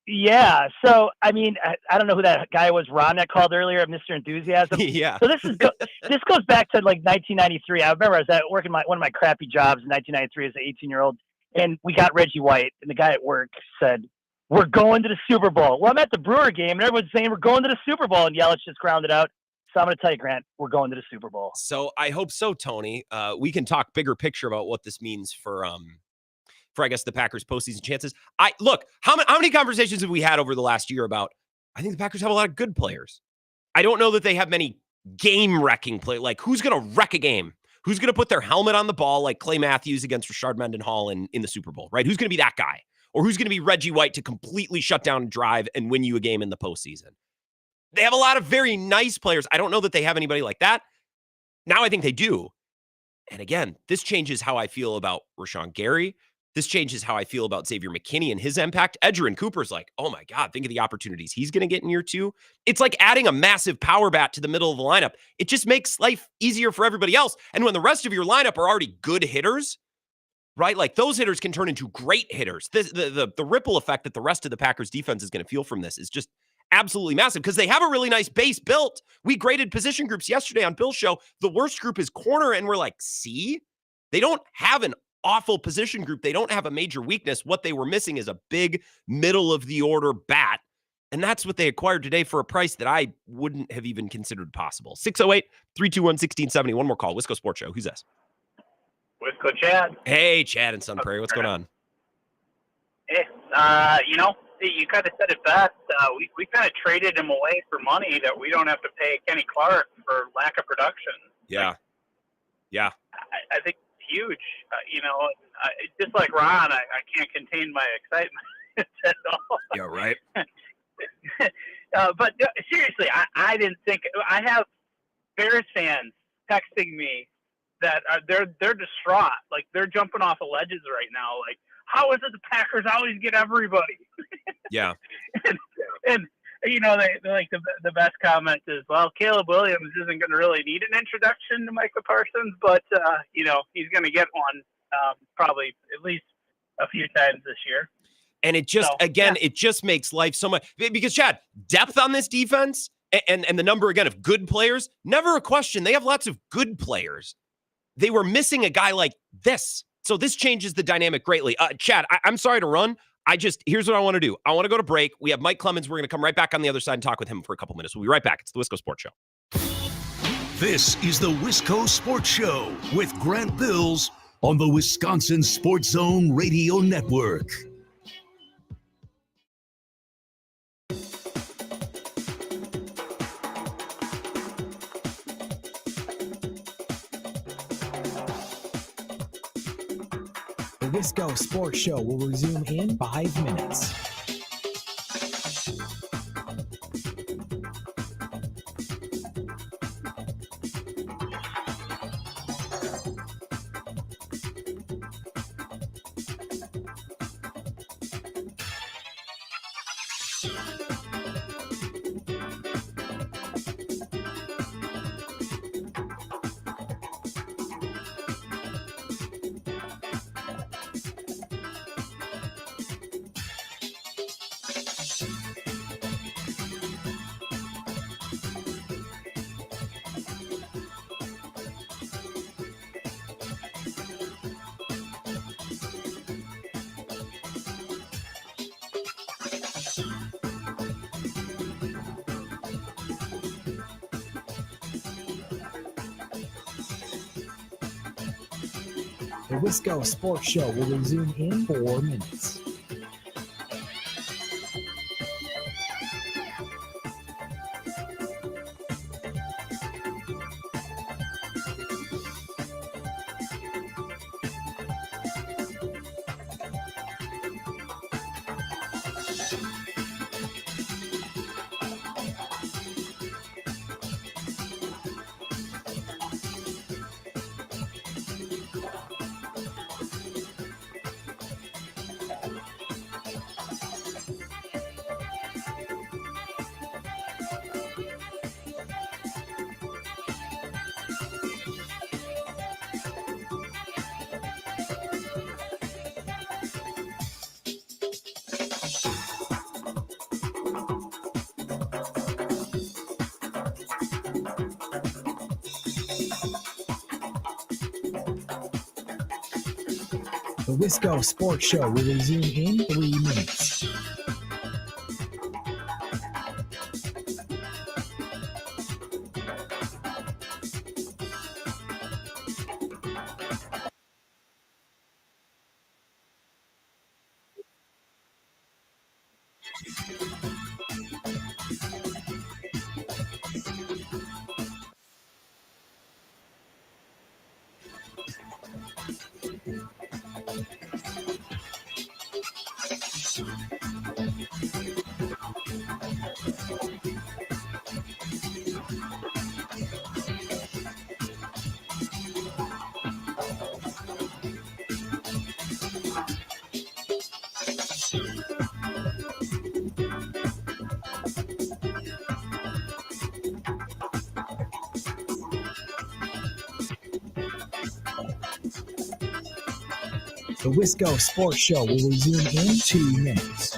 Yeah. So I mean, I don't know who that guy was. Ron that called earlier, Mr. Enthusiasm. Yeah. So this goes back to like 1993. I remember I was working one of my crappy jobs in 1993 as an 18-year-old, and we got Reggie White, and the guy at work said, "We're going to the Super Bowl." Well, I'm at the Brewer game, and everyone's saying we're going to the Super Bowl, and Yelich just grounded out. So I'm going to tell you, Grant, we're going to the Super Bowl. So I hope so, Tony. We can talk bigger picture about what this means for I guess the Packers' postseason chances. How many conversations have we had over the last year about? I think the Packers have a lot of good players. I don't know that they have many game-wrecking play. Like who's going to wreck a game? Who's going to put their helmet on the ball like Clay Matthews against Rashard Mendenhall in the Super Bowl? Right? Who's going to be that guy? Or who's going to be Reggie White to completely shut down a drive and win you a game in the postseason? They have a lot of very nice players. I don't know that they have anybody like that. Now I think they do. And again, this changes how I feel about Rashawn Gary. This changes how I feel about Xavier McKinney and his impact. Edgerrin Cooper's like, oh my God, think of the opportunities he's going to get in year 2. It's like adding a massive power bat to the middle of the lineup. It just makes life easier for everybody else. And when the rest of your lineup are already good hitters, right? Like those hitters can turn into great hitters. The ripple effect that the rest of the Packers defense is going to feel from this is just absolutely massive because they have a really nice base built. We graded position groups yesterday on Bill's show. The worst group is corner, and we're like, see? They don't have an awful position group. They don't have a major weakness. What they were missing is a big middle-of-the-order bat, and that's what they acquired today for a price that I wouldn't have even considered possible. 608-321-1670. One more call. Wisco Sports Show. Who's this? Wisco Chad. Hey, Chad in Sun Prairie. What's going on? Hey, you kind of said it best. We kind of traded him away for money that we don't have to pay Kenny Clark for lack of production. Yeah. Yeah. I think it's huge. Just like Ron, I can't contain my excitement at all. Yeah, right. But seriously, I didn't think – I have Bears fans texting me that they're distraught. Like, they're jumping off of ledges right now. Like, how is it the Packers always get everybody? Yeah. and they like the best comment is, well, Caleb Williams isn't going to really need an introduction to Micah Parsons, but he's going to get one probably at least a few times this year. And it just it just makes life so much because Chad, depth on this defense and the number again of good players, never a question. They have lots of good players. They were missing a guy like this. So this changes the dynamic greatly. Chad, I'm sorry to run. Here's what I want to do. I want to go to break. We have Mike Clemens. We're going to come right back on the other side and talk with him for a couple minutes. We'll be right back. It's the Wisco Sports Show. This is the Wisco Sports Show with Grant Bills on the Wisconsin Sports Zone Radio Network. The Wisco Sports Show will resume in 5 minutes. The Wisco Sports Show will resume in 4 minutes. The Wisco Sports Show will resume in 3 minutes. The Wisco Sports Show will resume in 2 minutes.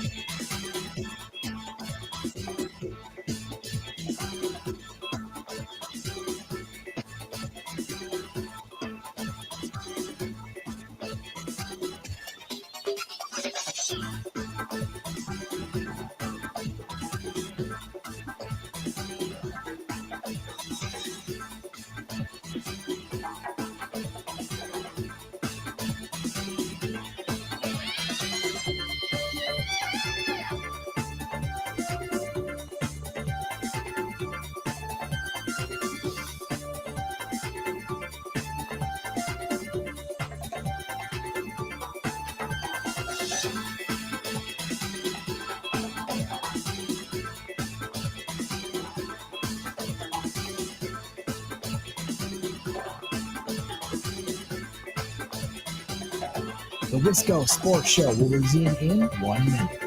The Wisco Sports Show will resume in 1 minute.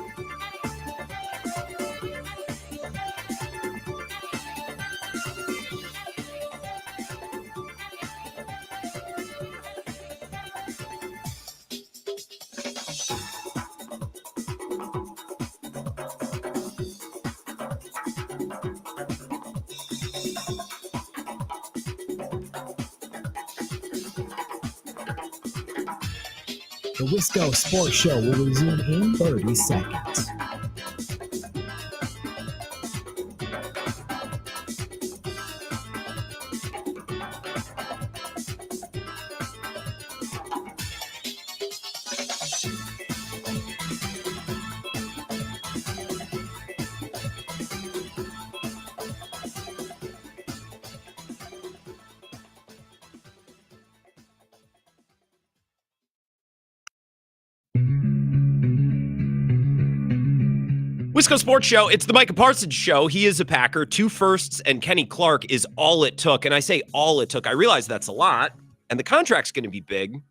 The Wisco Sports Show will resume in 30 seconds. Wisco Sports Show, it's the Micah Parsons Show. He is a Packer. 2 firsts and Kenny Clark is all it took. And I say all it took. I realize that's a lot, and the contract's going to be big,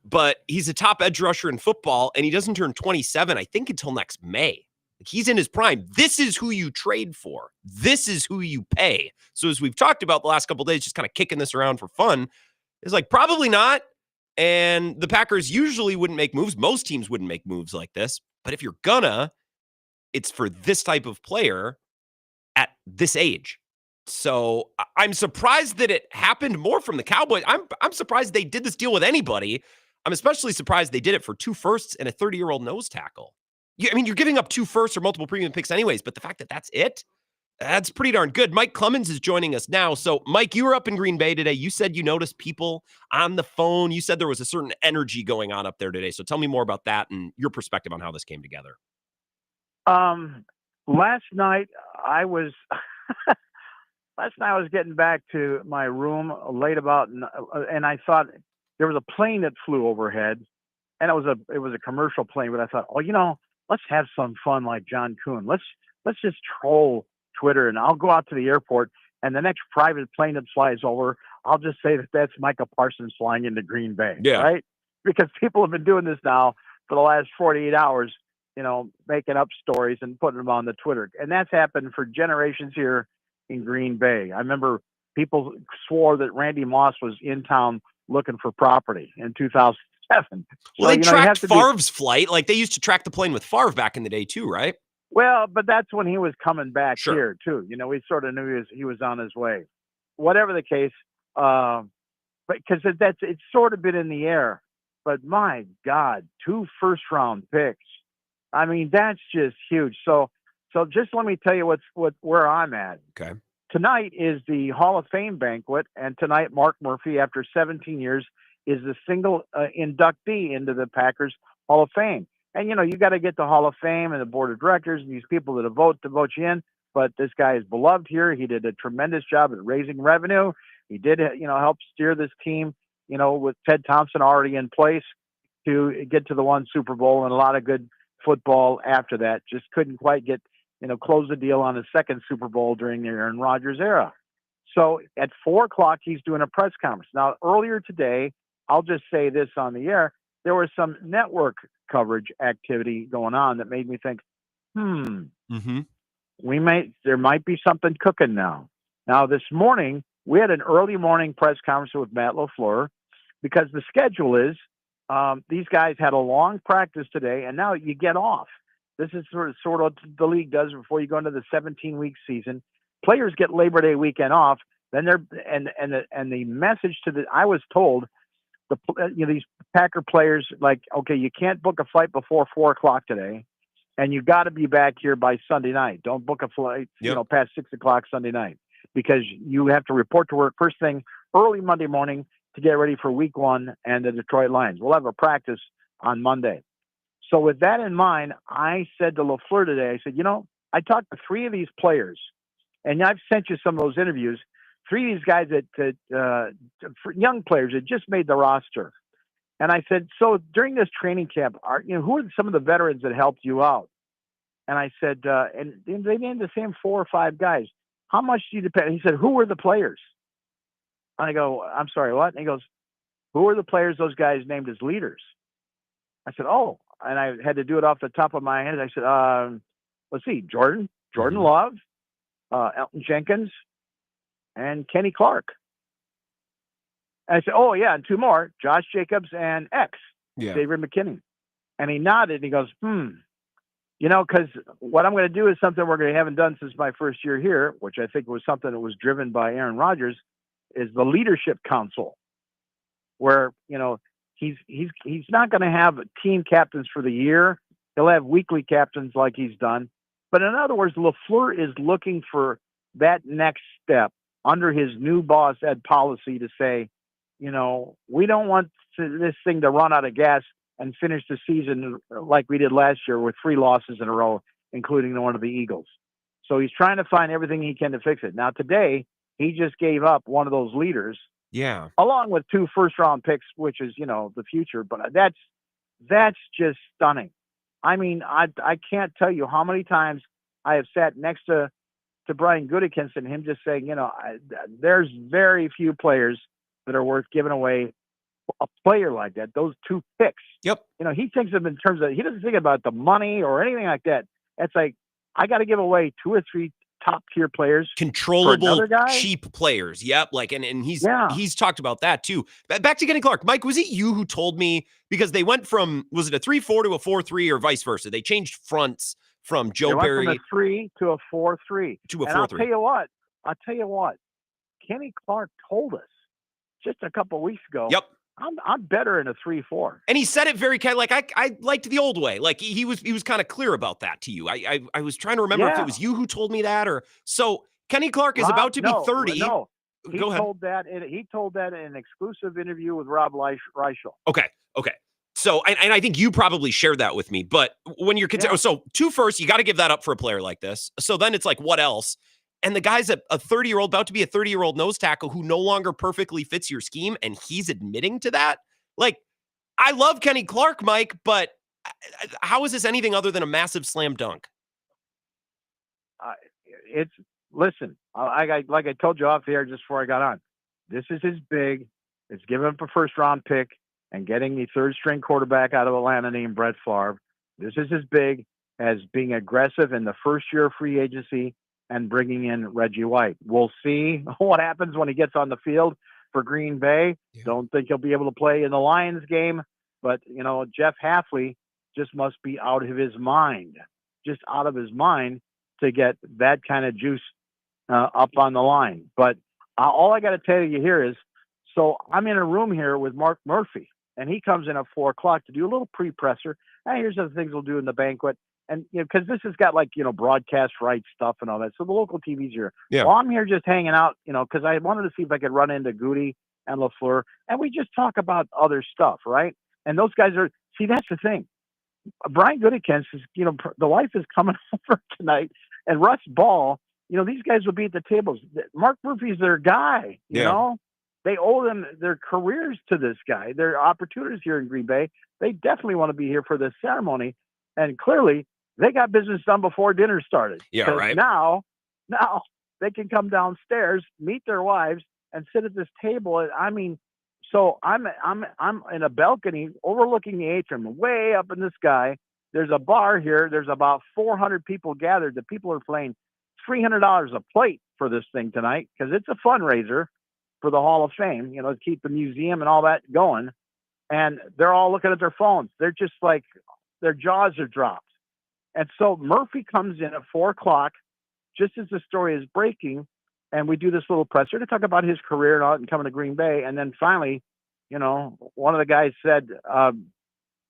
but he's a top edge rusher in football, and he doesn't turn 27, I think, until next May. Like, he's in his prime. This is who you trade for. This is who you pay. So as we've talked about the last couple of days, just kind of kicking this around for fun, it's like, probably not. And the Packers usually wouldn't make moves. Most teams wouldn't make moves like this. But if you're gonna, it's for this type of player at this age. So I'm surprised that it happened more from the Cowboys. I'm surprised they did this deal with anybody. I'm especially surprised they did it for 2 firsts and a 30-year-old nose tackle. I mean, you're giving up 2 firsts or multiple premium picks anyways, but the fact that that's it, That's pretty darn good. Mike Clemens is joining us now. So, Mike, you were up in Green Bay today. You said you noticed people on the phone. You said there was a certain energy going on up there today. So, tell me more about that and your perspective on how this came together. Last night I was getting back to my room late and I thought there was a plane that flew overhead, and it was a commercial plane. But I thought, let's have some fun like John Kuhn. Let's just troll Twitter, and I'll go out to the airport, and the next private plane that flies over, I'll just say that's Micah Parsons flying into Green Bay, right? Because people have been doing this now for the last 48 hours, making up stories and putting them on the Twitter. And that's happened for generations here in Green Bay. I remember people swore that Randy Moss was in town looking for property in 2007. Well, they tracked Favre's flight. Like they used to track the plane with Favre back in the day too, right? Well, but that's when he was coming back here too. We sort of knew he was on his way. Whatever the case, but because it's sort of been in the air. But my God, 2 first-round picks. I mean, that's just huge. So just let me tell you where I'm at. Okay. Tonight is the Hall of Fame banquet, and tonight Mark Murphy, after 17 years, is the single inductee into the Packers Hall of Fame. And, you got to get the Hall of Fame and the board of directors and these people that vote you in. But this guy is beloved here. He did a tremendous job at raising revenue. He did, help steer this team, with Ted Thompson already in place to get to the one Super Bowl and a lot of good football after that. Just couldn't quite get, close the deal on his second Super Bowl during the Aaron Rodgers era. So at 4:00, he's doing a press conference. Now, earlier today, I'll just say this on the air, there was some network coverage activity going on that made me think, there might be something cooking now. Now, this morning, we had an early morning press conference with Matt LaFleur because the schedule is these guys had a long practice today, and now you get off. This is sort of what the league does before you go into the 17-week season. Players get Labor Day weekend off. Then the message I was told, these Packer players, like, okay, you can't book a flight before 4:00 today, and you got to be back here by Sunday night. Don't book a flight, past 6:00 Sunday night, because you have to report to work first thing early Monday morning to get ready for Week 1 and the Detroit Lions. We'll have a practice on Monday. So with that in mind, I said to LaFleur today, I said, I talked to 3 of these players, and I've sent you some of those interviews. 3 of these guys that young players that just made the roster. And I said, so during this training camp, who are some of the veterans that helped you out? And I said, and they named the same 4 or 5 guys. How much do you depend? He said, who were the players? And I go, I'm sorry, what? And he goes, who are the players those guys named as leaders? I said, oh, and I had to do it off the top of my head. I said, let's see, Jordan Love, Elton Jenkins, and Kenny Clark. And I said, oh, yeah, and 2 more, Josh Jacobs and David McKinney. And he nodded, and he goes, because what I'm going to do is something we haven't done since my first year here, which I think was something that was driven by Aaron Rodgers, is the Leadership Council, where, he's not going to have team captains for the year. He'll have weekly captains like he's done. But in other words, LaFleur is looking for that next step under his new boss, Ed Policy, to say, we don't want this thing to run out of gas and finish the season like we did last year with 3 losses in a row, including one of the Eagles. So he's trying to find everything he can to fix it. Now, today, he just gave up one of those leaders. Yeah. Along with 2 first-round picks, which is, the future. But that's just stunning. I mean, I can't tell you how many times I have sat next to Brian Gutekunst and him just saying, there's very few players that are worth giving away a player like that. Those 2 picks. Yep. He thinks of them in terms of, he doesn't think about the money or anything like that. It's like, I got to give away 2 or 3 top tier players, controllable, cheap players. Yep. Like, and he's talked about that too. Back to Kenny Clark. Mike, was it you who told me, because they went from, was it a 3-4 to a 4-3 or vice versa? They changed fronts from Joe Barry. From a 3 to a 4-3. To a 4-3. I'll tell you what, Kenny Clark told us just a couple of weeks ago. Yep. I'm better in a 3-4. And he said it very kind of like, I liked the old way. Like he was kind of clear about that to you. I was trying to remember if it was you who told me that or so. Kenny Clark is about to be 30. No, he Go ahead. told that in an exclusive interview with Rob Reichel. Okay. So, and I think you probably shared that with me, but when you're so 2 firsts, you got to give that up for a player like this. So then it's like, what else? And the guy's a 30-year-old, about to be a 30-year-old nose tackle who no longer perfectly fits your scheme, and he's admitting to that. Like, I love Kenny Clark, Mike, but how is this anything other than a massive slam dunk? Listen, like I told you off the air just before I got on, this is as big as giving up a first-round pick and getting the third-string quarterback out of Atlanta named Brett Favre. This is as big as being aggressive in the first year of free agency and bringing in Reggie White. We'll see what happens when he gets on the field for Green Bay. Yeah. Don't think he'll be able to play in the Lions game, but, Jeff Hafley just must be out of his mind to get that kind of juice up on the line. But all I got to tell you here is, so I'm in a room here with Mark Murphy, and he comes in at 4:00 to do a little pre-presser. And here's the things we'll do in the banquet. And, because this has got broadcast rights stuff and all that. So the local TV's here. Yeah. Well, I'm here just hanging out, because I wanted to see if I could run into Goody and LaFleur. And we just talk about other stuff, right? And those guys that's the thing. Brian Gutekunst is, the wife is coming over tonight. And Russ Ball, these guys will be at the tables. Mark Murphy's their guy, you know? They owe them their careers to this guy. Their opportunities here in Green Bay. They definitely want to be here for this ceremony. And clearly, they got business done before dinner started. Yeah, right. Now they can come downstairs, meet their wives, and sit at this table. So I'm in a balcony overlooking the atrium, way up in the sky. There's a bar here. There's about 400 people gathered. The people are paying $300 a plate for this thing tonight because it's a fundraiser for the Hall of Fame, to keep the museum and all that going. And they're all looking at their phones. They're just like, their jaws are dropped. And so Murphy comes in at 4:00, just as the story is breaking, and we do this little presser to talk about his career and all and coming to Green Bay. And then finally, one of the guys said,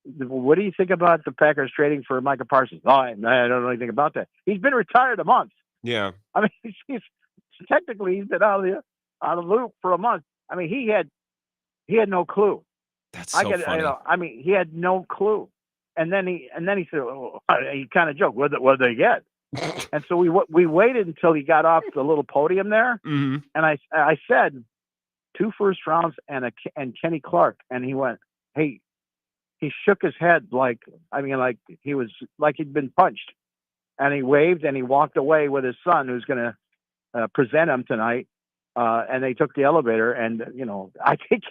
what do you think about the Packers trading for Micah Parsons? Oh, I don't know anything about that. He's been retired a month. Yeah. I mean, he's been out of the loop for a month. I mean, he had no clue. That's so funny. He had no clue. And then he said, he kind of joked, what did they get? And so we waited until he got off the little podium there. Mm-hmm. And I said, 2 first rounds and Kenny Clark. And he went, hey, he shook his head like he was like he'd been punched. And he waved and he walked away with his son, who's going to present him tonight. And they took the elevator, and I think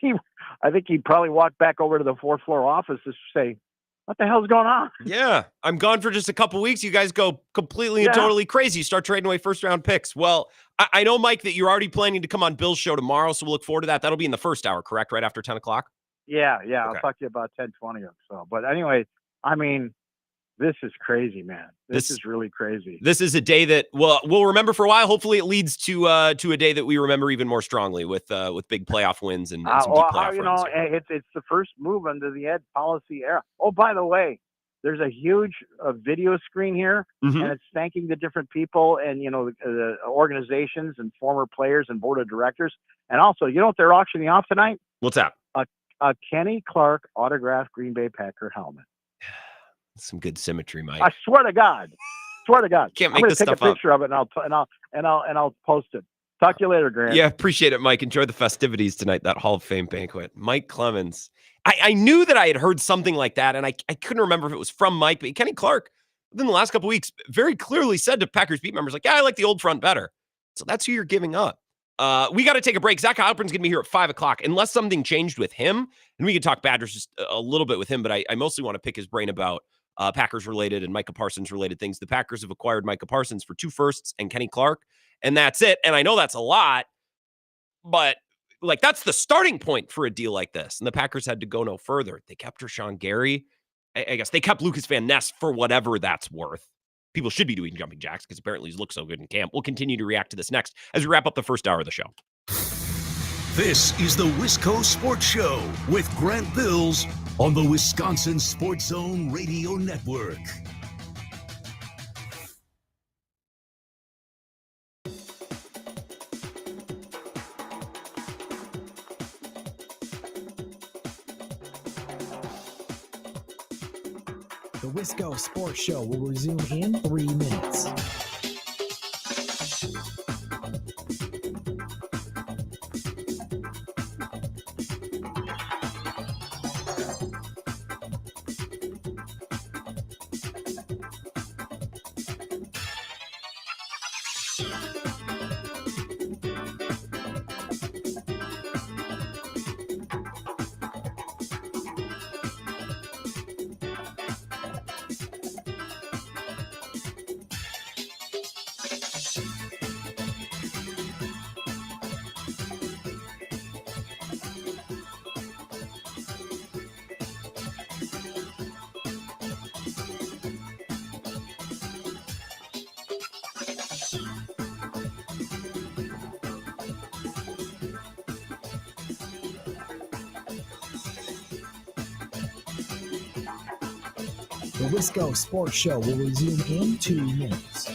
he probably walked back over to the 4th floor office to say, "What the hell's going on?" Yeah, I'm gone for just a couple weeks. You guys go completely and totally crazy. You start trading away first-round picks. Well, I know, Mike, that you're already planning to come on Bill's show tomorrow, so we'll look forward to that. That'll be in the first hour, correct? Right after 10 o'clock. Yeah. Okay. I'll talk to you about 10:20 or so. But anyway, this is crazy, man. This is really crazy. This is a day that we'll remember for a while. Hopefully, it leads to a day that we remember even more strongly with big playoff wins and some deep playoff runs. It's the first move under the Ed policy era. Oh, by the way, there's a huge video screen here, Mm-hmm. and it's thanking the different people and the organizations and former players and board of directors. And also, what they're auctioning off tonight? What's that? A Kenny Clark autographed Green Bay Packer helmet. Some good symmetry, Mike. I swear to God. Can't make this stuff up. I'm going to take a picture of it and I'll post it. Talk to you later, Grant. Yeah, appreciate it, Mike. Enjoy the festivities tonight, that Hall of Fame banquet. Mike Clemens. I knew that I had heard something like that, and I couldn't remember if it was from Mike, but Kenny Clark, within the last couple of weeks, very clearly said to Packers beat members, I like the old front better. So that's who you're giving up. We got to take a break. Zach Heilprin's going to be here at 5 o'clock, unless something changed with him, and we can talk Badgers just a little bit with him, but I mostly want to pick his brain about Packers-related and Micah Parsons-related things. The Packers have acquired Micah Parsons for 2 firsts and Kenny Clark, and that's it. And I know that's a lot, but that's the starting point for a deal like this. And the Packers had to go no further. They kept Rashawn Gary. I guess they kept Lucas Van Ness for whatever that's worth. People should be doing jumping jacks because apparently he's looked so good in camp. We'll continue to react to this next as we wrap up the first hour of the show. This is the Wisco Sports Show with Grant Bills on the Wisconsin Sports Zone Radio Network. The Wisco Sports Show will resume in 3 minutes. The Wisco Sports Show will resume in 2 minutes.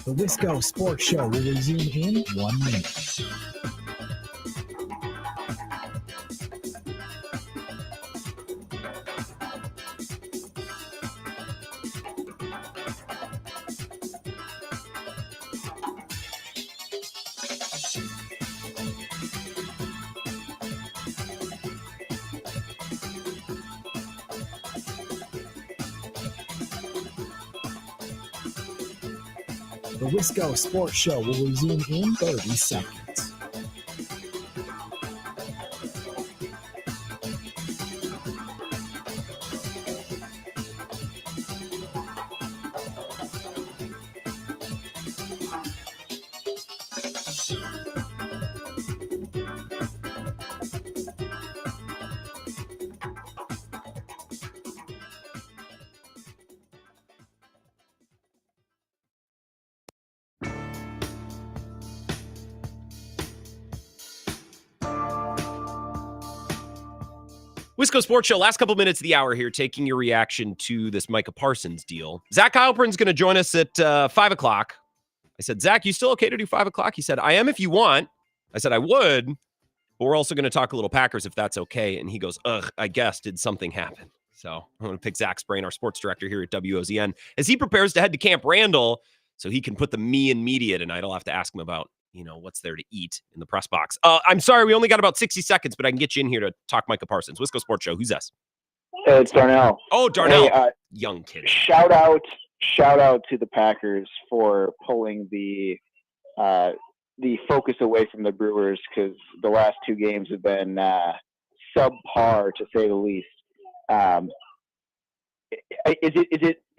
The Wisco Sports Show will resume in 1 minute. The Wisco Sports Show will resume in 30 seconds. Wisco Sports Show, last couple minutes of the hour here, taking your reaction to this Micah Parsons deal. Zach Heilprin's going to join us at 5 o'clock. I said, Zach, you still okay to do 5 o'clock? He said, I am if you want. I said, I would, but we're also going to talk a little Packers if that's okay. And he goes, I guess, did something happen? So I'm going to pick Zach's brain, our sports director here at WOZN, as he prepares to head to Camp Randall so he can put the me in media tonight. I'll have to ask him about, what's there to eat in the press box. I'm sorry, we only got about 60 seconds, but I can get you in here to talk Micah Parsons. Wisco Sports Show. Who's this? It's Darnell. Oh, Darnell. Hey, young kid. Shout out to the Packers for pulling the focus away from the Brewers, because the last 2 games have been subpar, to say the least.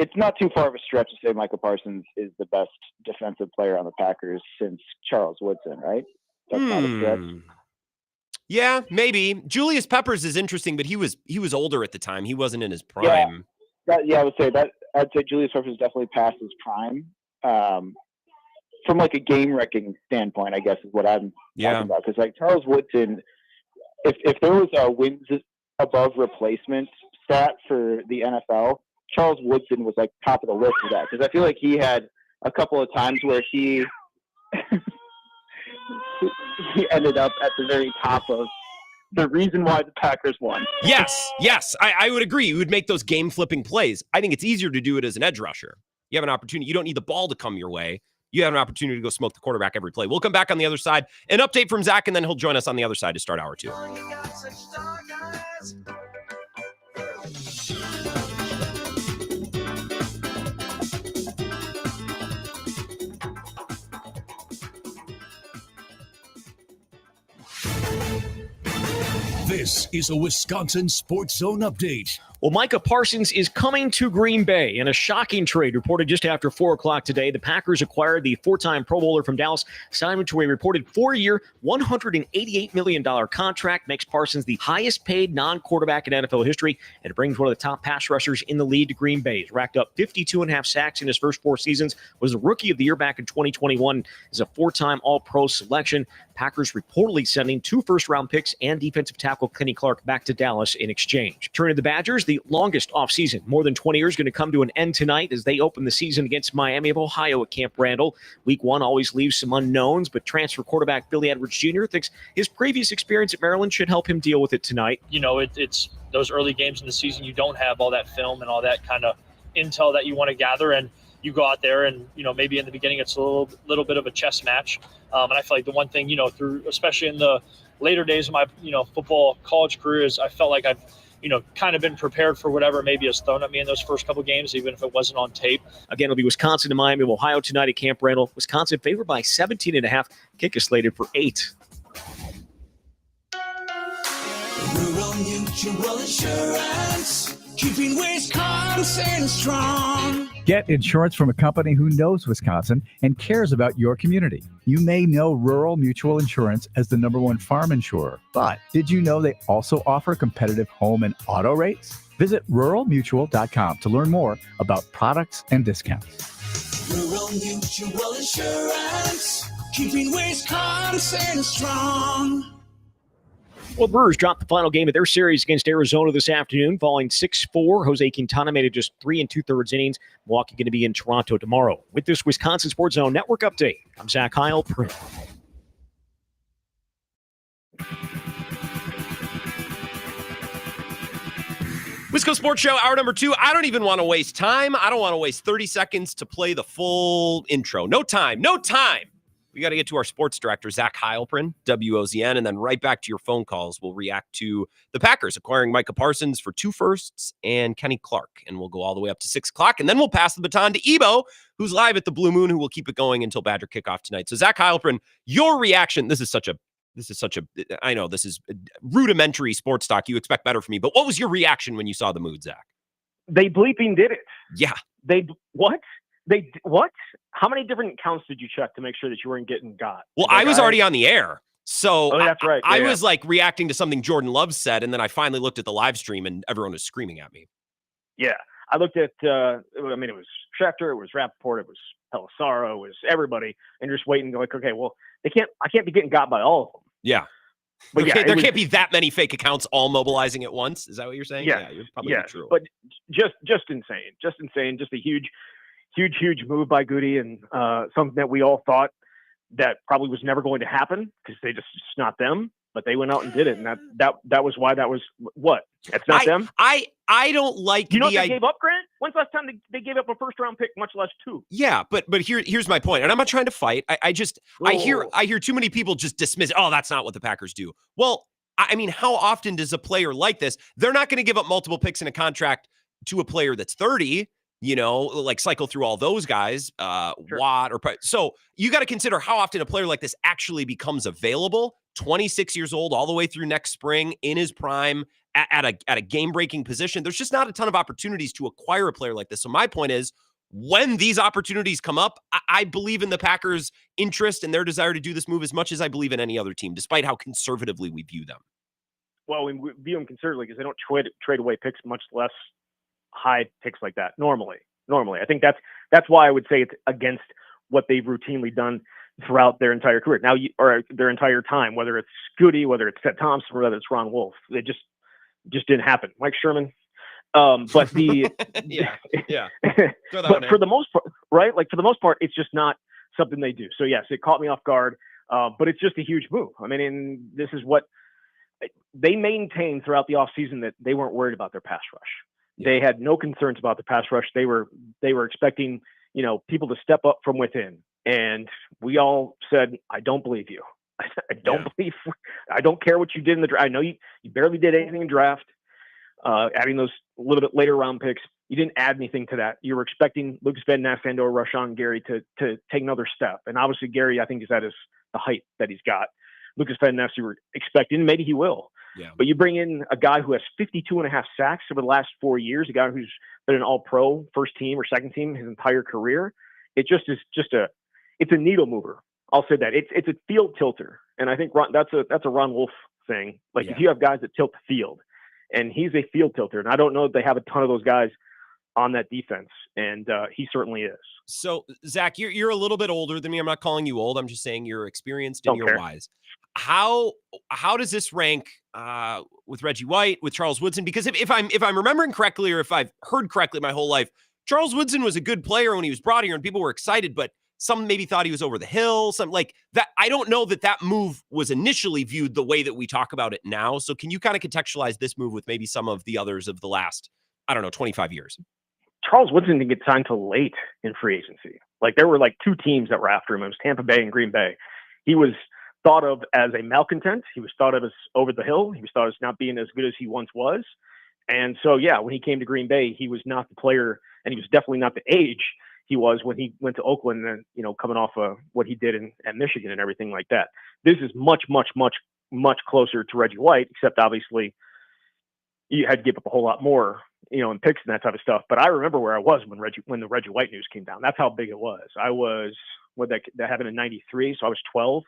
It's not too far of a stretch to say Micah Parsons is the best defensive player on the Packers since Charles Woodson, right? That's not a stretch. Yeah, maybe. Julius Peppers is interesting, but he was older at the time. He wasn't in his prime. I would say that. I'd say Julius Peppers definitely passed his prime. From like a game-wrecking standpoint, I guess is what I'm talking about. Because like Charles Woodson, if there was a wins above replacement stat for the NFL, Charles Woodson was like top of the list for that. Because I feel like he had a couple of times where he he ended up at the very top of the reason why the Packers won. Yes, I would agree. You would make those game-flipping plays. I think it's easier to do it as an edge rusher. You have an opportunity. You don't need the ball to come your way. You have an opportunity to go smoke the quarterback every play. We'll come back on the other side. An update from Zach, and then he'll join us on the other side to start hour 2. This is a Wisconsin Sports Zone update. Well, Micah Parsons is coming to Green Bay in a shocking trade reported just after 4 o'clock today. The Packers acquired the 4-time Pro Bowler from Dallas, signed him to a reported 4-year, $188 million contract, makes Parsons the highest paid non-quarterback in NFL history, and it brings one of the top pass rushers in the league to Green Bay. He's racked up 52.5 sacks in his first 4 seasons, was the Rookie of the Year back in 2021, is a 4-time All-Pro selection. Packers reportedly sending 2 first-round picks and defensive tackle Kenny Clark back to Dallas in exchange. Turning to the Badgers, the longest offseason, more than 20 years, going to come to an end tonight as they open the season against Miami of Ohio at Camp Randall. Week 1 always leaves some unknowns, but transfer quarterback Billy Edwards Jr. thinks his previous experience at Maryland should help him deal with it tonight. You know, it's those early games in the season, you don't have all that film and all that kind of intel that you want to gather, and you go out there and, you know, maybe in the beginning it's a little bit of a chess match. And I feel like the one thing, you know, through, especially in the later days of my, you know, football college career, is I felt like I've, you know, kind of been prepared for whatever maybe is thrown at me in those first couple games, even if it wasn't on tape. Again, it'll be Wisconsin and Miami of Ohio tonight at Camp Randall. Wisconsin favored by 17.5. Kick is slated for 8. Rural Mutual Insurance, keeping Wisconsin strong. Get insurance from a company who knows Wisconsin and cares about your community. You may know Rural Mutual Insurance as the #1 farm insurer, but did you know they also offer competitive home and auto rates? Visit ruralmutual.com to learn more about products and discounts. Rural Mutual Insurance, keeping Wisconsin strong. Well, Brewers dropped the final game of their series against Arizona this afternoon, falling 6-4. Jose Quintana made it just 3 2/3 innings. Milwaukee going to be in Toronto tomorrow. With this Wisconsin Sports Zone Network update, I'm Zach Heilprin. Wisco Sports Show, hour number 2. I don't even want to waste time. I don't want to waste 30 seconds to play the full intro. No time. We got to get to our sports director, Zach Heilprin, WOZN, and then right back to your phone calls. We'll react to the Packers acquiring Micah Parsons for 2 firsts and Kenny Clark, and we'll go all the way up to 6 o'clock, and then we'll pass the baton to Ebo, who's live at the Blue Moon, who will keep it going until Badger kickoff tonight. So, Zach Heilprin, your reaction. This is such a, I know this is rudimentary sports talk. You expect better from me, but what was your reaction when you saw the mood, Zach? They bleeping did it. Yeah. What? How many different accounts did you check to make sure that you weren't getting got? Well, I was already on the air. So that's right. I was like reacting to something Jordan Love said, and then I finally looked at the live stream and everyone was screaming at me. Yeah. I looked at, it was Schechter, it was Rappaport, it was Pelissaro, it was everybody, and just waiting, like, okay, well, I can't be getting got by all of them. Yeah. But there can't be that many fake accounts all mobilizing at once. Is that what you're saying? Yeah. You're probably true. But just insane. Just a huge move by Goody, and something that we all thought that probably was never going to happen because it's not them. But they went out and did it, and that was why that was what. That's not them. I don't like. You know what they gave up, Grant? When's the last time they gave up a first-round pick, much less 2? Yeah, but here's my point, and I'm not trying to fight. I hear too many people just dismiss. Oh, that's not what the Packers do. Well, I mean, how often does a player like this? They're not going to give up multiple picks in a contract to a player that's 30. You know, like cycle through all those guys, Watt or so you got to consider how often a player like this actually becomes available. 26 years old, all the way through next spring, in his prime, at a game-breaking position. There's just not a ton of opportunities to acquire a player like this. So my point is, when these opportunities come up, I believe in the Packers' interest and their desire to do this move as much as I believe in any other team, despite how conservatively we view them. Well, we view them conservatively because they don't trade away picks, much less high picks like that normally. I think that's why I would say it's against what they've routinely done throughout their entire career or their entire time, whether it's Goody, whether it's Seth Thompson, or whether it's Ron Wolf. It just didn't happen. Mike Sherman. But the but for the most part, right? Like for the most part, it's just not something they do. So yes, it caught me off guard. But it's just a huge move. I mean, and this is what they maintained throughout the offseason that they weren't worried about their pass rush. Yeah. They had no concerns about the pass rush. They were expecting, people to step up from within. And we all said, I don't believe you. I don't care what you did in the draft. I know you barely did anything in draft, adding those a little bit later round picks. You didn't add anything to that. You were expecting Lucas Van Ness and or Rashawn Gary to take another step. And obviously Gary, I think, is at the height that he's got. Lucas Van Ness, you were expecting, maybe he will. Yeah. But you bring in a guy who has 52.5 sacks over the last 4 years, a guy who's been an all-pro first team or second team his entire career. It just is it's a needle mover. I'll say that. It's a field tilter. And I think that's a Ron Wolf thing. Like if you have guys that tilt the field, and he's a field tilter, and I don't know if they have a ton of those guys on that defense, and he certainly is. So, Zach, you're a little bit older than me. I'm not calling you old. I'm just saying you're experienced and you're wise. How does this rank with Reggie White, with Charles Woodson? Because if I'm remembering correctly, or if I've heard correctly my whole life, Charles Woodson was a good player when he was brought here, and people were excited, but some maybe thought he was over the hill. Some like that. I don't know that move was initially viewed the way that we talk about it now. So, can you kind of contextualize this move with maybe some of the others of the last, 25 years? Charles Woodson didn't get signed till late in free agency. Like there were like two teams that were after him. It was Tampa Bay and Green Bay. He was thought of as a malcontent. He was thought of as over the hill. He was thought as not being as good as he once was. And so, when he came to Green Bay, he was not the player, and he was definitely not the age he was when he went to Oakland and, coming off of what he did at Michigan and everything like that. This is much, much, much, much closer to Reggie White, except obviously you had to give up a whole lot more, in picks and that type of stuff. But I remember where I was when the Reggie White news came down. That's how big it was. I was, that happened in 93. So I was 12.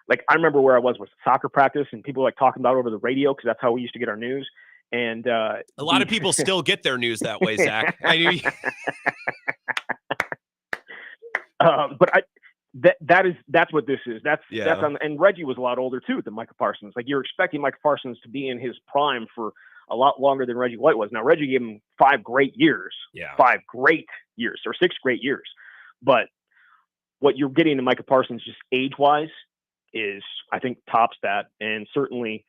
Like I remember where I was with soccer practice, and people like talking about it over the radio, because that's how we used to get our news. And a lot of people still get their news that way, Zach. But that's what this is. That's and Reggie was a lot older too than Micah Parsons. Like you're expecting Micah Parsons to be in his prime for a lot longer than Reggie White was. Now Reggie gave him 5 great years, 5 great years or 6 great years. But what you're getting in Micah Parsons just age-wise is, I think, tops that. And certainly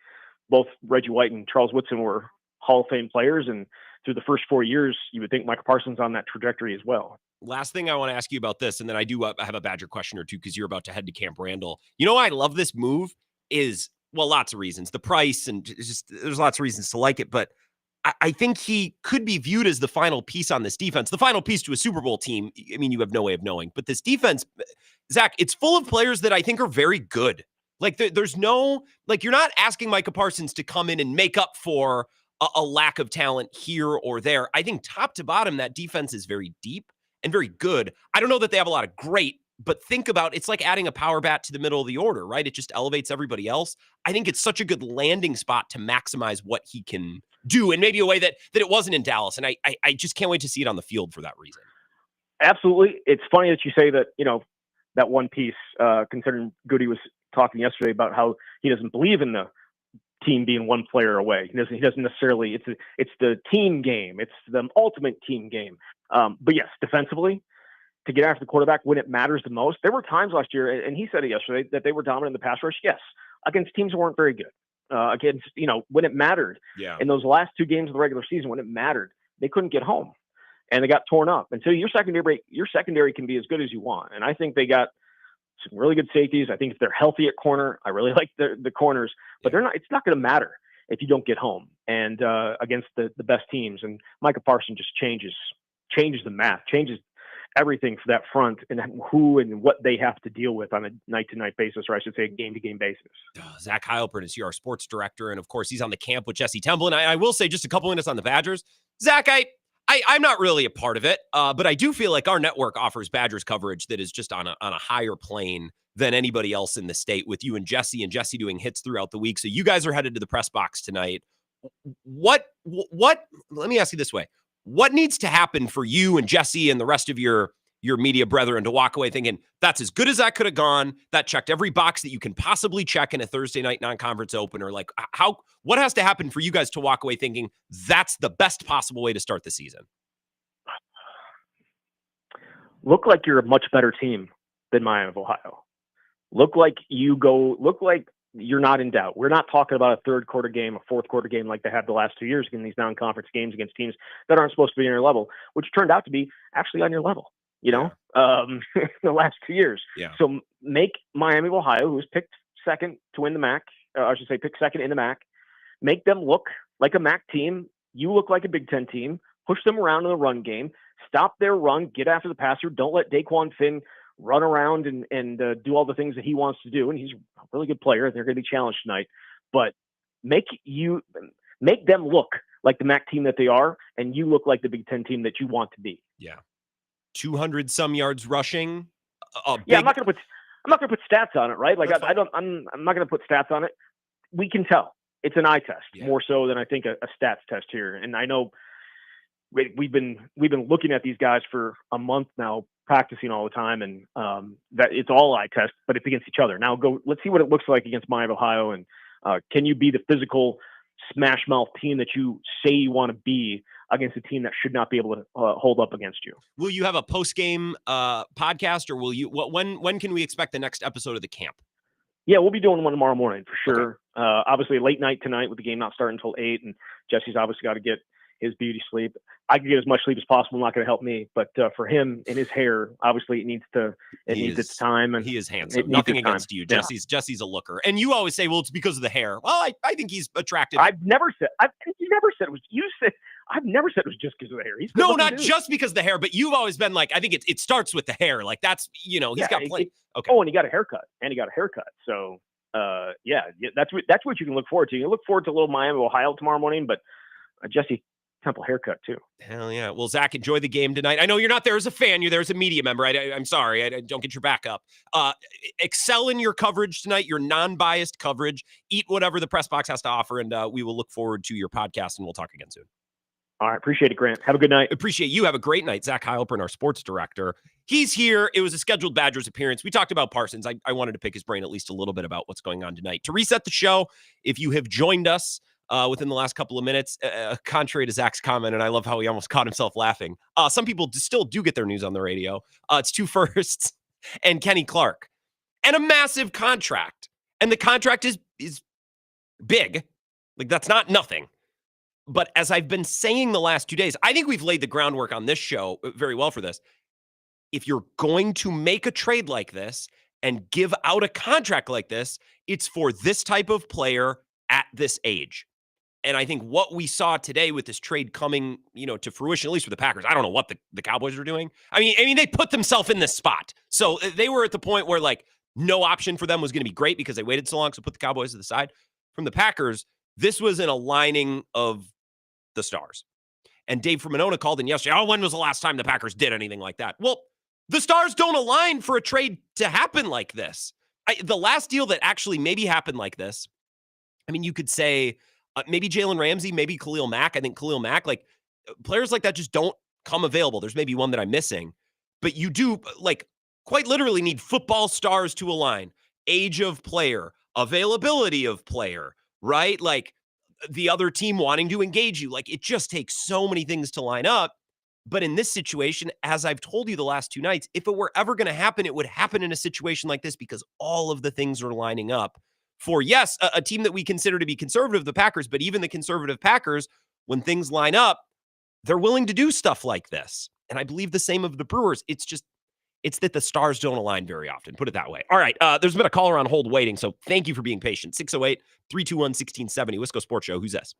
both Reggie White and Charles Woodson were Hall of Fame players. And through the first 4 years, you would think Micah Parsons on that trajectory as well. Last thing I want to ask you about this, and then I do have a Badger question or two, because you're about to head to Camp Randall. Why I love this move is, well, lots of reasons. The price, and just there's lots of reasons to like it, but I think he could be viewed as the final piece on this defense, the final piece to a Super Bowl team. I mean, you have no way of knowing, but this defense, Zach, it's full of players that I think are very good. Like there's no, like you're not asking Micah Parsons to come in and make up for a lack of talent here or there. I think top to bottom, that defense is very deep and very good. I don't know that they have a lot of great, but think about, it's like adding a power bat to the middle of the order, right? It just elevates everybody else. I think it's such a good landing spot to maximize what he can do in maybe a way that it wasn't in Dallas. And I just can't wait to see it on the field for that reason. Absolutely. It's funny that you say that, that one piece, considering Goody was talking yesterday about how he doesn't believe in the team being one player away. He doesn't necessarily, it's the team game. It's the ultimate team game. But yes, defensively, to get after the quarterback when it matters the most. There were times last year, and he said it yesterday, that they were dominant in the pass rush. Yes, against teams that weren't very good. Against, when it mattered. Yeah. In those last 2 games of the regular season, when it mattered, they couldn't get home, and they got torn up. And so your secondary can be as good as you want. And I think they got some really good safeties. I think if they're healthy at corner, I really like the corners, but they're not. It's not going to matter if you don't get home and against the best teams. And Micah Parsons just changes the math, changes everything for that front and who and what they have to deal with on a night-to-night basis, or I should say a game-to-game basis. Zach Heilprin is our sports director, and of course he's on the camp with Jesse Temple. And I will say just a couple minutes on the Badgers. Zach, I'm not really a part of it, but I do feel like our network offers Badgers coverage that is just on a higher plane than anybody else in the state, with you and Jesse doing hits throughout the week. So you guys are headed to the press box tonight. What? Let me ask you this way. What needs to happen for you and Jesse and the rest of your media brethren to walk away thinking that's as good as that could have gone? That checked every box that you can possibly check in a Thursday night non-conference opener. Like what has to happen for you guys to walk away thinking that's the best possible way to start the season? Look like you're a much better team than Miami of Ohio. Look like you're not in doubt. We're not talking about a third quarter game, a fourth quarter game like they had the last 2 years in these non-conference games against teams that aren't supposed to be on your level, which turned out to be actually on your level, the last 2 years. Yeah. So make Miami of Ohio, who's picked second to win the MAC, pick second in the MAC, make them look like a MAC team. You look like a Big Ten team. Push them around in the run game. Stop their run. Get after the passer. Don't let Daquan Finn run around and do all the things that he wants to do. And he's a really good player. They're going to be challenged tonight. But make them look like the MAC team that they are, and you look like the Big Ten team that you want to be. Yeah. 200 some yards rushing. I'm not going to put stats on it, right? Like I'm not going to put stats on it. We can tell. It's an eye test more so than I think a stats test here. And I know we've been looking at these guys for a month now, practicing all the time, and that it's all eye test, but it's against each other. Now let's see what it looks like against Miami of Ohio, and can you be the physical smash mouth team that you say you want to be against a team that should not be able to hold up against you? Will you have a post game podcast, or will you? When can we expect the next episode of the camp? Yeah, we'll be doing one tomorrow morning for sure. Okay. Obviously, late night tonight with the game not starting until 8, and Jesse's obviously got to get his beauty sleep. I can get as much sleep as possible. Not going to help me, but for him and his hair, obviously it needs its time. And he is handsome. Nothing against you. Jesse's a looker. And you always say, well, it's because of the hair. Well, I think he's attractive. I've never said it was. You said I've never said it was just because of the hair. He's no, not just because of the hair, but you've always been like, I think it starts with the hair. Like that's, he's got plenty. Okay. Oh, and he got a haircut. So, that's what you can look forward to. You look forward to a little Miami, Ohio tomorrow morning, but Jesse Temple haircut too. Hell yeah. Well, Zach, enjoy the game tonight. I know you're not there as a fan. You're there as a media member. I'm sorry. I don't get your back up. Excel in your coverage tonight, your non-biased coverage. Eat whatever the press box has to offer, and we will look forward to your podcast, and we'll talk again soon. All right. Appreciate it, Grant. Have a good night. Appreciate you. Have a great night. Zach Heilprin, our sports director. He's here. It was a scheduled Badgers appearance. We talked about Parsons. I wanted to pick his brain at least a little bit about what's going on tonight. To reset the show, if you have joined us within the last couple of minutes, contrary to Zach's comment, and I love how he almost caught himself laughing, some people still do get their news on the radio. It's 2 firsts and Kenny Clark. And a massive contract. And the contract is big. Like, that's not nothing. But as I've been saying the last 2 days, I think we've laid the groundwork on this show very well for this. If you're going to make a trade like this and give out a contract like this, it's for this type of player at this age. And I think what we saw today with this trade coming, to fruition, at least for the Packers, I don't know what the Cowboys are doing. I mean, they put themselves in this spot. So they were at the point where, like, no option for them was going to be great because they waited so long, so put the Cowboys to the side. From the Packers, this was an aligning of the stars. And Dave from Monona called in yesterday, when was the last time the Packers did anything like that? Well, the stars don't align for a trade to happen like this. The last deal that actually maybe happened like this, I mean, you could say maybe Jalen Ramsey, maybe Khalil Mack. I think Khalil Mack, like, players like that just don't come available. There's maybe one that I'm missing. But you do, like, quite literally need football stars to align. Age of player, availability of player, right? Like, the other team wanting to engage you. Like, it just takes so many things to line up. But in this situation, as I've told you the last 2 nights, if it were ever going to happen, it would happen in a situation like this because all of the things are lining up for, yes, a team that we consider to be conservative, the Packers, but even the conservative Packers, when things line up, they're willing to do stuff like this. And I believe the same of the Brewers. It's that the stars don't align very often. Put it that way. All right. There's been a caller on hold waiting, so thank you for being patient. 608-321-1670. Wisco Sports Show. Who's this?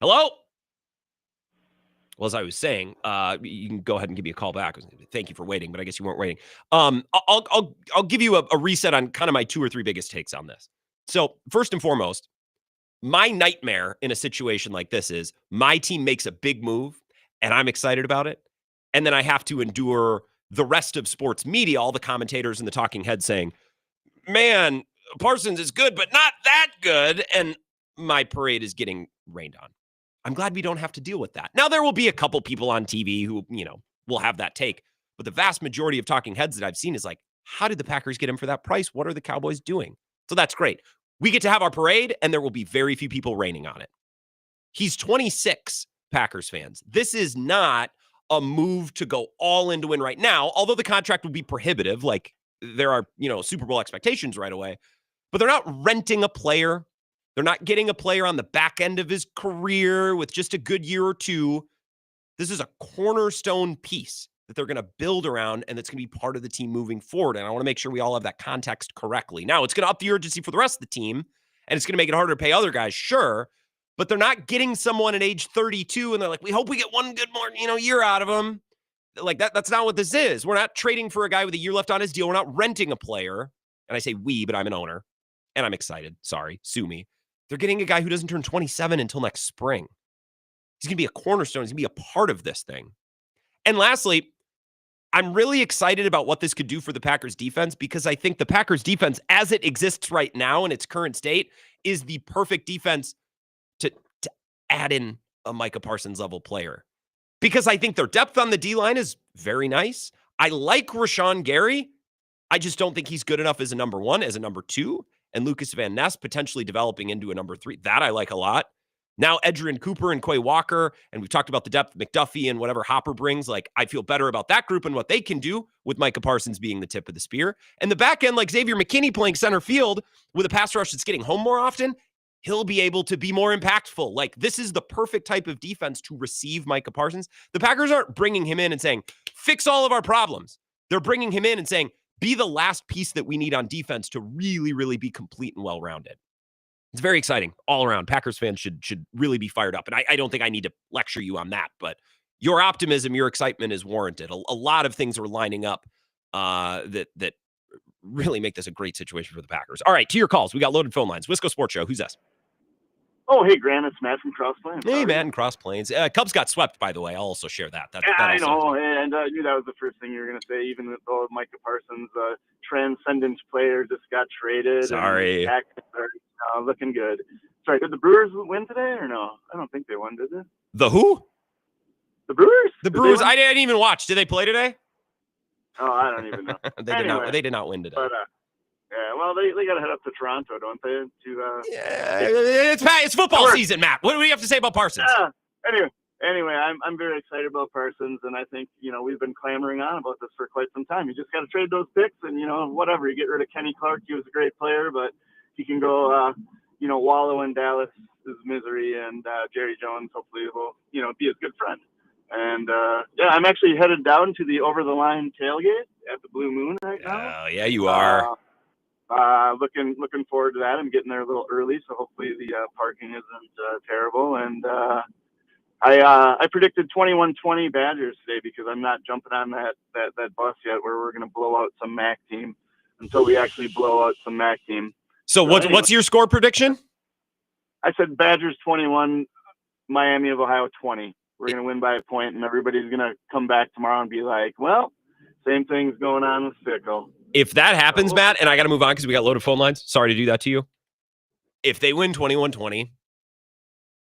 Hello? Well, as I was saying, you can go ahead and give me a call back. Thank you for waiting, but I guess you weren't waiting. I'll give you a reset on kind of my 2 or 3 biggest takes on this. So first and foremost, my nightmare in a situation like this is my team makes a big move and I'm excited about it. And then I have to endure the rest of sports media, all the commentators and the talking heads saying, man, Parsons is good, but not that good. And my parade is getting rained on. I'm glad we don't have to deal with that. Now, there will be a couple people on TV who, will have that take. But the vast majority of talking heads that I've seen is like, how did the Packers get him for that price? What are the Cowboys doing? So that's great. We get to have our parade, and there will be very few people raining on it. He's 26, Packers fans. This is not a move to go all in to win right now, although the contract would be prohibitive. Like, there are, Super Bowl expectations right away, but they're not renting a player. They're not getting a player on the back end of his career with just a good year or two. This is a cornerstone piece that they're going to build around, and that's going to be part of the team moving forward. And I want to make sure we all have that context correctly. Now, it's going to up the urgency for the rest of the team, and it's going to make it harder to pay other guys, sure, but they're not getting someone at age 32, and they're like, we hope we get one good more, year out of him. Like that's not what this is. We're not trading for a guy with a year left on his deal. We're not renting a player. And I say we, but I'm an owner, and I'm excited. Sorry, sue me. They're getting a guy who doesn't turn 27 until next spring. He's going to be a cornerstone. He's going to be a part of this thing. And lastly, I'm really excited about what this could do for the Packers defense, because I think the Packers defense, as it exists right now in its current state, is the perfect defense to add in a Micah Parsons level player. Because I think their depth on the D-line is very nice. I like Rashawn Gary. I just don't think he's good enough as a number one, as a number two. And Lucas Van Ness potentially developing into a number three. That I like a lot. Now, Edgerrin Cooper and Quay Walker, and we've talked about the depth of McDuffie and whatever Hopper brings. Like, I feel better about that group and what they can do with Micah Parsons being the tip of the spear. And the back end, like Xavier McKinney playing center field with a pass rush that's getting home more often, he'll be able to be more impactful. Like, this is the perfect type of defense to receive Micah Parsons. The Packers aren't bringing him in and saying, fix all of our problems. They're bringing him in and saying, be the last piece that we need on defense to really, really be complete and well-rounded. It's very exciting all around. Packers fans should really be fired up. And I don't think I need to lecture you on that, but your optimism, your excitement is warranted. A lot of things are lining up that really make this a great situation for the Packers. All right, to your calls. We got loaded phone lines. Wisco Sports Show. Who's this? Oh, hey, Grant. It's Matt from Cross Plains. Hey, Matt in Cross Plains. Cubs got swept, by the way. I'll also share that. I know, and I knew that was the first thing you were going to say, even though Micah Parsons, transcendent player, just got traded. Sorry. And are looking good. Sorry, did the Brewers win today or no? I don't think they won, did they? The who? The Brewers? The Brewers. I didn't even watch. Did they play today? Oh, I don't even know. They did not win today. But, yeah, well, they got to head up to Toronto, don't they? It's football season, Matt. What do we have to say about Parsons? Anyway, I'm very excited about Parsons, and I think, we've been clamoring on about this for quite some time. You just got to trade those picks, and, whatever. You get rid of Kenny Clark. He was a great player, but he can go, wallow in Dallas' misery, and Jerry Jones hopefully will, be his good friend. And, I'm actually headed down to the over-the-line tailgate at the Blue Moon right now. Oh, yeah, you are. Looking forward to that. I'm getting there a little early, so hopefully the parking isn't terrible. And I predicted 21-20 Badgers today because I'm not jumping on that bus yet where we're going to blow out some MAC team until we actually blow out some MAC team. So what's your score prediction? I said Badgers 21, Miami of Ohio 20. We're going to win by a point, and everybody's going to come back tomorrow and be like, well, same thing's going on with Fickle. If that happens, Matt, and I got to move on because we got loaded phone lines. Sorry to do that to you. If they win 21-20,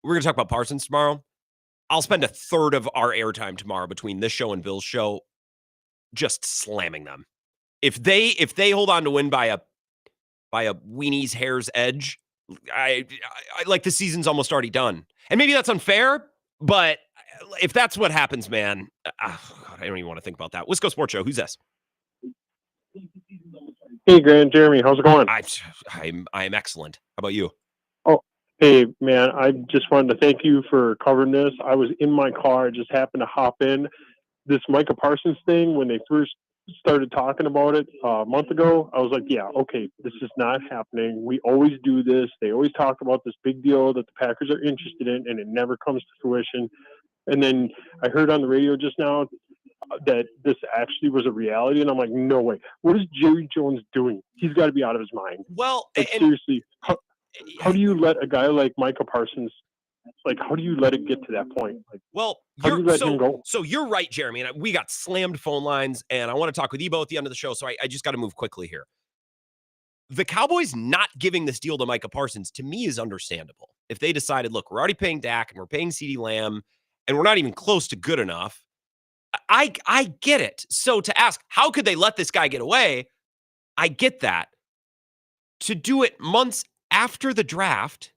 we're going to talk about Parsons tomorrow. I'll spend a third of our airtime tomorrow between this show and Bill's show just slamming them. If they hold on to win by a weenie's hair's edge, I like the season's almost already done. And maybe that's unfair, but if that's what happens, man, God, I don't even want to think about that. Wisco Sports Show. Who's this? Hey, Grant, Jeremy, how's it going? I'm excellent. How about you? Oh, hey, man, I just wanted to thank you for covering this. I was in my car. I just happened to hop in. This Micah Parsons thing, when they first started talking about it a month ago, I was like, yeah, okay, this is not happening. We always do this. They always talk about this big deal that the Packers are interested in, and it never comes to fruition. And then I heard on the radio just now that this actually was a reality, and I'm like, no way. What is Jerry Jones doing? He's got to be out of his mind. Well, seriously, how do you let a guy like Micah Parsons, like, how do you let it get to that point? Like, well, how do you let him go? So you're right, Jeremy, and we got slammed phone lines, and I want to talk with Ebo at the end of the show, so I just got to move quickly here. The Cowboys not giving this deal to Micah Parsons, to me, is understandable. If they decided, look, we're already paying Dak, and we're paying CeeDee Lamb, and we're not even close to good enough, I get it. So to ask, how could they let this guy get away? I get that. To do it months after the draft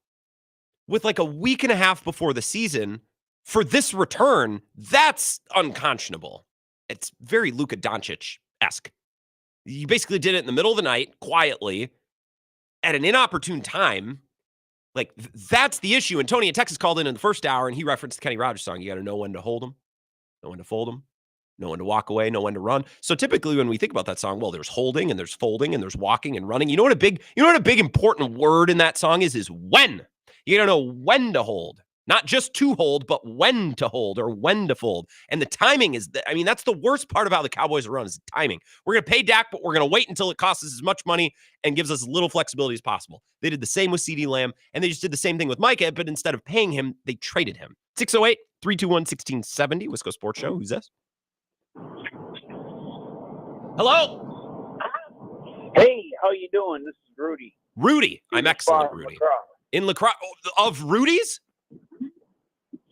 with like a week and a half before the season for this return, that's unconscionable. It's very Luka Doncic-esque. You basically did it in the middle of the night, quietly, at an inopportune time. Like, that's the issue. And Tony in Texas called in the first hour, and he referenced the Kenny Rogers song. You got to know when to hold them, know when to fold them, know when to walk away, know when to run. So typically when we think about that song, well, there's holding and there's folding and there's walking and running. You know what a big important word in that song is when. You got to know when to hold. Not just to hold, but when to hold or when to fold. And the timing is, that's the worst part about the Cowboys run is the timing. We're going to pay Dak, but we're going to wait until it costs us as much money and gives us as little flexibility as possible. They did the same with CeeDee Lamb, and they just did the same thing with Micah, but instead of paying him, they traded him. 608-321-1670, Wisco Sports Show. Who's this? Hello? Hey, how you doing? This is Rudy. Rudy. I'm excellent, Rudy. In lacrosse. Of Rudy's?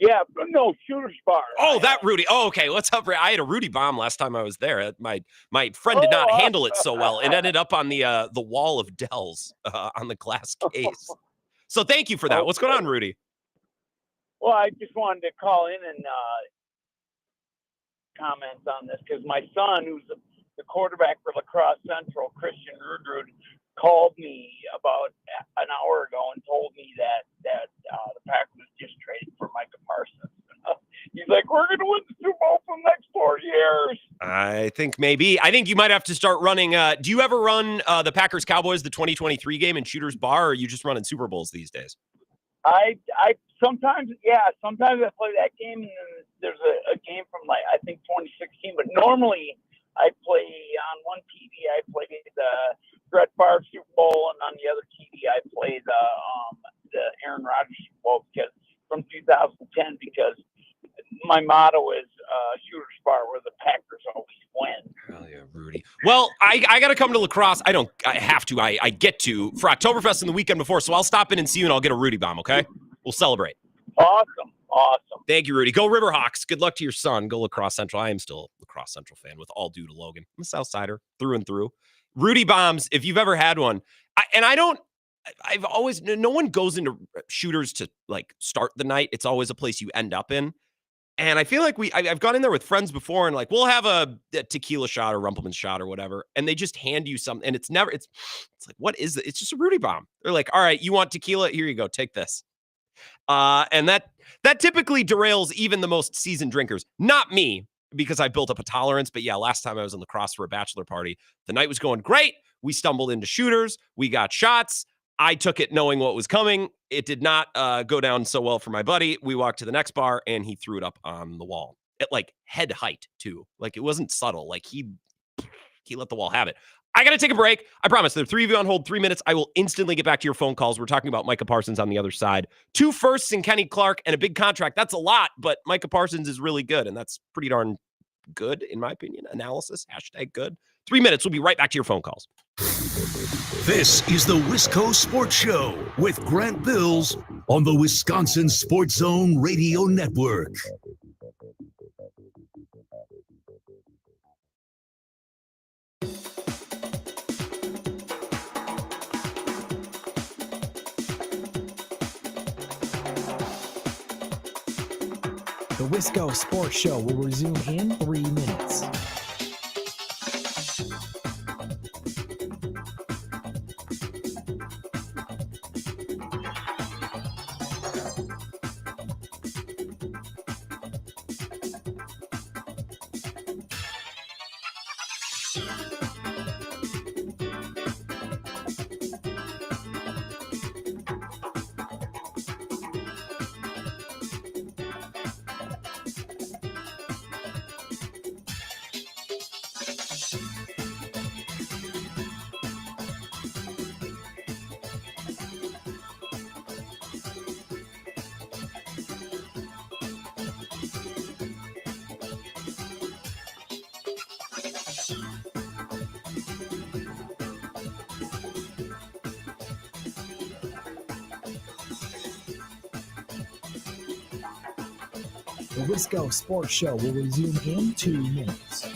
Yeah, no, Shooter's Bar. Oh, that Rudy. Oh, okay. What's up? I had a Rudy bomb last time I was there. My friend did not handle it so well. It ended up on the wall of Dell's on the glass case. So thank you for that. What's going on, Rudy? Well, I just wanted to call in and comment on this because my son, who's the quarterback for Lacrosse Central, Christian Rudrud, called me about an hour ago and told me that the Packers just traded for Micah Parsons. He's like, we're going to win the Super Bowl for the next 4 years. I think maybe. I think you might have to start running. Do you ever run the Packers Cowboys, the 2023 game in Shooter's Bar, or are you just running Super Bowls these days? I sometimes I play that game, and then there's a game from I think 2016, but normally I play on one TV. I play the Brett Favre Super Bowl, and on the other TV I play the Aaron Rodgers Super Bowl from 2010 because my motto is Shooter's Bar, where the Packers always win. Hell yeah, Rudy. Well, I got to come to Lacrosse. I have to. I get to for Oktoberfest in the weekend before, so I'll stop in and see you, and I'll get a Rudy bomb, okay? We'll celebrate. Awesome. Thank you, Rudy. Go Riverhawks. Good luck to your son. Go Lacrosse Central. I am still a Lacrosse Central fan with all due to Logan. I'm a Southsider through and through. Rudy bombs, if you've ever had one. No one goes into Shooters to start the night. It's always a place you end up in. And I feel like I've gone in there with friends before and we'll have a tequila shot or Rumpleman's shot or whatever. And they just hand you something. And it's like, what is it? It's just a Rudy bomb. They're like, all right, you want tequila? Here you go. Take this. And that typically derails even the most seasoned drinkers. Not me, because I built up a tolerance. But yeah, last time I was in Lacrosse for a bachelor party, the night was going great. We stumbled into Shooters. We got shots. I took it knowing what was coming. It did not go down so well for my buddy. We walked to the next bar, and he threw it up on the wall at head height too. It wasn't subtle. He let the wall have it. I got to take a break. I promise. There are three of you on hold. 3 minutes. I will instantly get back to your phone calls. We're talking about Micah Parsons on the other side. 2 firsts in Kenny Clark and a big contract. That's a lot, but Micah Parsons is really good, and that's pretty darn good, in my opinion. Analysis, #good. 3 minutes. We'll be right back to your phone calls. This is the Wisco Sports Show with Grant Bills on the Wisconsin Sports Zone Radio Network. The Wisco Sports Show will resume in 3 minutes. The Wisco Sports Show will resume in 2 minutes.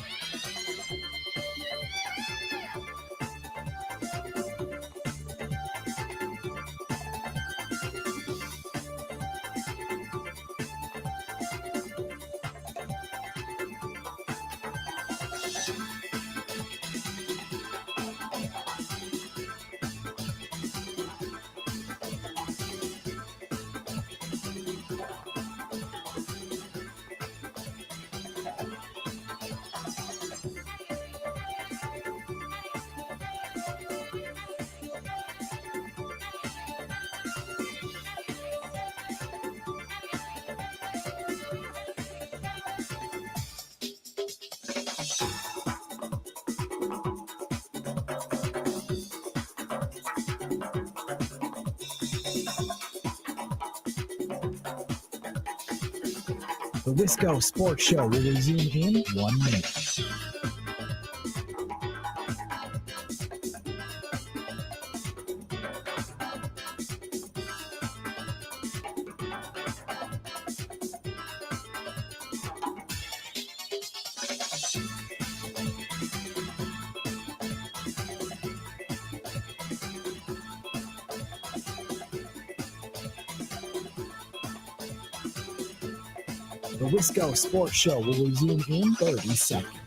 The Wisco Sports Show will resume in 1 minute. The Wisco Sports Show will resume in 30 seconds.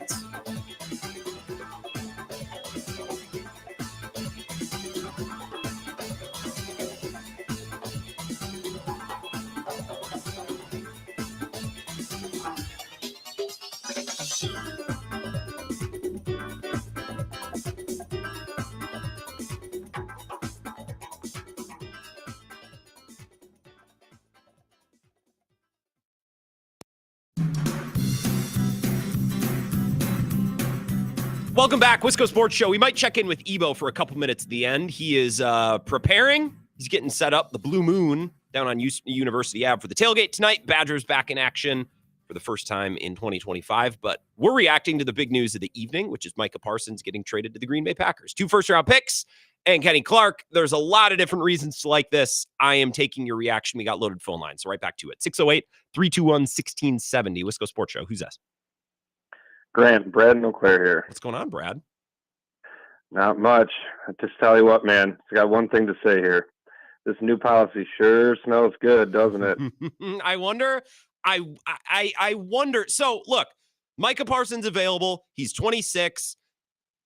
Welcome back, Wisco Sports Show. We might check in with Ebo for a couple minutes at the end. He is preparing. He's getting set up. The Blue Moon down on University Ave for the tailgate tonight. Badgers back in action for the first time in 2025. But we're reacting to the big news of the evening, which is Micah Parsons getting traded to the Green Bay Packers. 2 first-round picks and Kenny Clark. There's a lot of different reasons to like this. I am taking your reaction. We got loaded phone lines, so right back to it. 608-321-1670. Wisco Sports Show. Who's this? Grant, Brad and Eau Claire here. What's going on, Brad? Not much. I just tell you what, man. I got one thing to say here. This new policy sure smells good, doesn't it? I wonder. I wonder. So, look, Micah Parsons available. He's 26.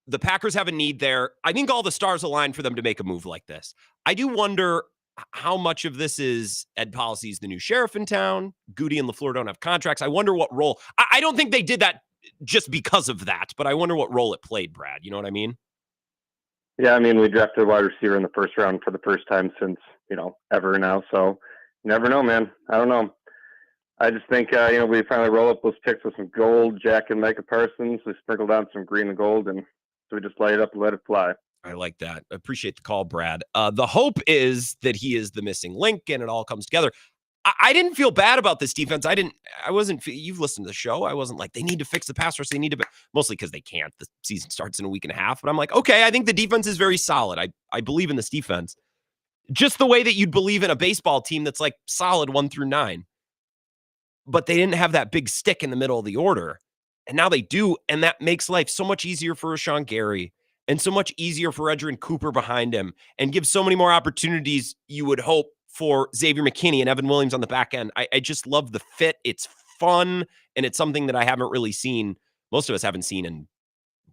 The Packers have a need there. I think all the stars align for them to make a move like this. I do wonder how much of this is Ed Policy's the new sheriff in town. Goody and LaFleur don't have contracts. I wonder what role. I don't think they did that just because of that, but I wonder what role it played, Brad. You know what I mean? Yeah, I mean, we drafted a wide receiver in the first round for the first time since, ever now. So you never know, man. I don't know. I just think, we finally roll up those picks with some gold, Jack and Micah Parsons. We sprinkle down some green and gold, and so we just light it up and let it fly. I like that. I appreciate the call, Brad. The hope is that he is the missing link and it all comes together. I didn't feel bad about this defense. You've listened to the show. I wasn't like, they need to fix the pass rush. They need to, mostly because they can't. The season starts in a week and a half. But I'm like, okay, I think the defense is very solid. I believe in this defense. Just the way that you'd believe in a baseball team that's like solid 1 through 9. But they didn't have that big stick in the middle of the order. And now they do. And that makes life so much easier for Rashawn Gary and so much easier for Edgerrin Cooper behind him and gives so many more opportunities, you would hope, for Xavier McKinney and Evan Williams on the back end. I just love the fit. It's fun, and it's something that I haven't really seen. Most of us haven't seen in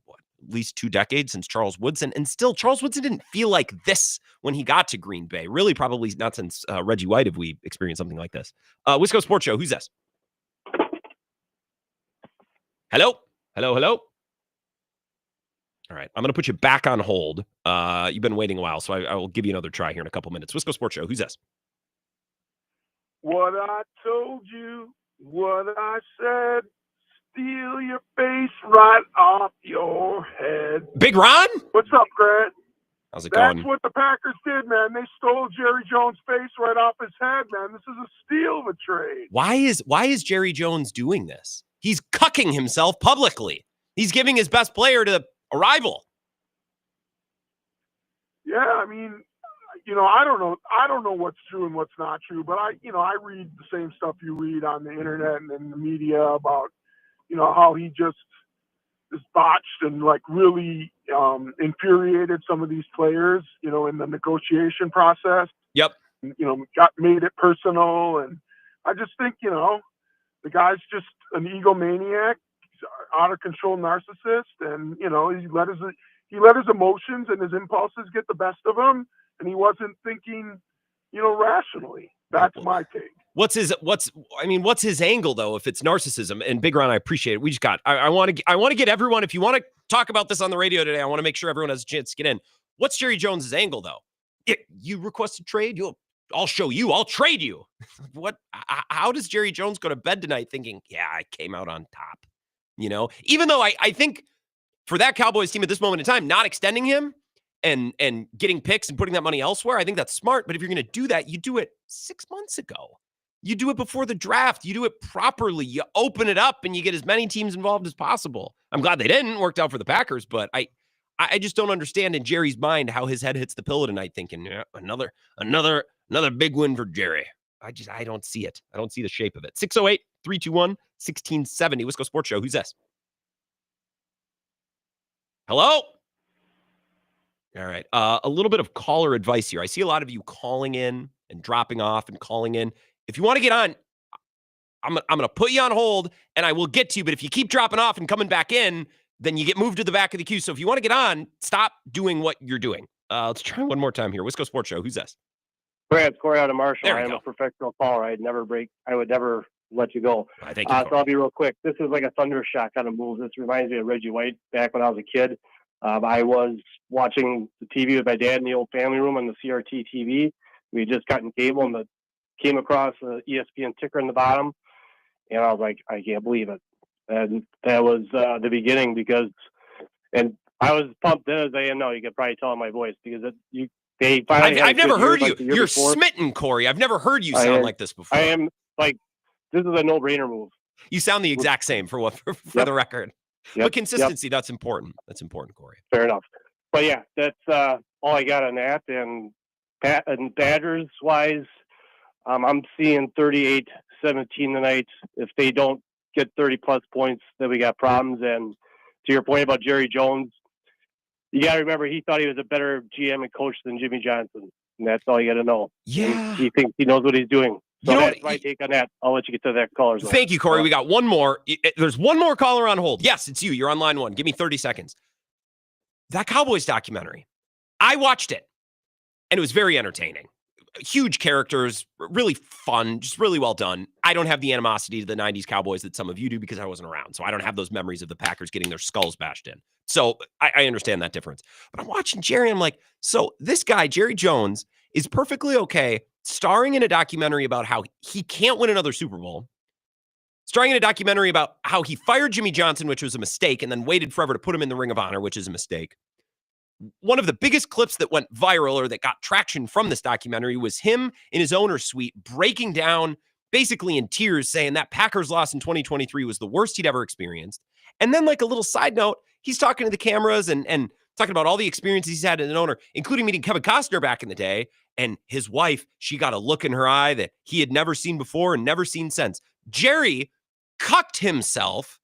at least 2 decades since Charles Woodson. And still, Charles Woodson didn't feel like this when he got to Green Bay. Really, probably not since Reggie White have we experienced something like this. Wisco Sports Show, who's this? Hello? Hello? All right, I'm going to put you back on hold. You've been waiting a while, so I will give you another try here in a couple minutes. Wisco Sports Show, who's this? What I told you, what I said, steal your face right off your head. Big Ron? What's up, Grant? How's it That's going? what the Packers did, man. They stole Jerry Jones' face right off his head, man. This is a steal of a trade. Why is Jerry Jones doing this? He's cucking himself publicly. He's giving his best player to a rival. Yeah, I mean, I don't know what's true and what's not true, but I read the same stuff you read on the internet and in the media about, how he just is botched and like really infuriated some of these players, in the negotiation process. Yep. Made it personal, and I just think, the guy's just an egomaniac, out of control narcissist, and he let his emotions and his impulses get the best of him, and he wasn't thinking rationally. That's my take. What's his angle though if it's narcissism? And Big Ron, I appreciate it. I want to get everyone, if you want to talk about this on the radio today, I want to make sure everyone has a chance to get in. What's Jerry Jones's angle though? You request a trade, I'll show you, I'll trade you. How does Jerry Jones go to bed tonight thinking, yeah, I came out on top? Even though I think for that Cowboys team at this moment in time, not extending him and getting picks and putting that money elsewhere, I think that's smart. But if you're going to do that, you do it 6 months ago. You do it before the draft. You do it properly. You open it up and you get as many teams involved as possible. I'm glad they didn't. Worked out for the Packers, but I just don't understand in Jerry's mind how his head hits the pillow tonight thinking, yeah, another big win for Jerry. I don't see it. I don't see the shape of it. 608-321-1670. Wisco Sports Show. Who's this? Hello? All right. A little bit of caller advice here. I see a lot of you calling in and dropping off and calling in. If you want to get on, I'm going to put you on hold and I will get to you. But if you keep dropping off and coming back in, then you get moved to the back of the queue. So if you want to get on, stop doing what you're doing. Let's try one more time here. Wisco Sports Show. Who's this? Brad, Corey out of Marshall. There we I am go. a professional caller. I would never let you go. I thank you. So I'll be real quick. This is like a thunder shot kind of move. This reminds me of Reggie White back when I was a kid. I was watching the TV with my dad in the old family room on the CRT TV. We had just gotten cable and came across the ESPN ticker in the bottom. And I was like, I can't believe it. And that was the beginning and I was pumped then as I am now. You could probably tell in my voice because they finally. I've never heard you. Like You're smitten, Corey. I've never heard you sound like this before. I am like, this is a no-brainer move. You sound the exact same for the record. But consistency, that's important. That's important, Corey. Fair enough. But yeah, that's all I got on that. And Badgers wise, I'm seeing 38-17 tonight. If they don't get 30 plus points, then we got problems. And to your point about Jerry Jones, you got to remember he thought he was a better GM and coach than Jimmy Johnson. And that's all you got to know. Yeah. He thinks he knows what he's doing. So that's my take on that. I'll let you get to that caller. Thank you, Corey. We got one more. There's one more caller on hold. Yes, it's you. You're on line one. Give me 30 seconds. That Cowboys documentary, I watched it, and it was very entertaining. Huge characters, really fun, just really well done. I don't have the animosity to the 90s Cowboys that some of you do because I wasn't around. So I don't have those memories of the Packers getting their skulls bashed in. So I understand that difference. But I'm watching Jerry, and I'm like, so this guy, Jerry Jones, is perfectly okay starring in a documentary about how he can't win another Super Bowl, starring in a documentary about how he fired Jimmy Johnson, which was a mistake, and then waited forever to put him in the Ring of Honor, which is a mistake. One of the biggest clips that went viral or that got traction from this documentary was him in his owner's suite breaking down, basically in tears, saying that Packers loss in 2023 was the worst he'd ever experienced. And then, like a little side note, he's talking to the cameras and talking about all the experiences he's had as an owner, including meeting Kevin Costner back in the day. And his wife, she got a look in her eye that he had never seen before and never seen since. Jerry cucked himself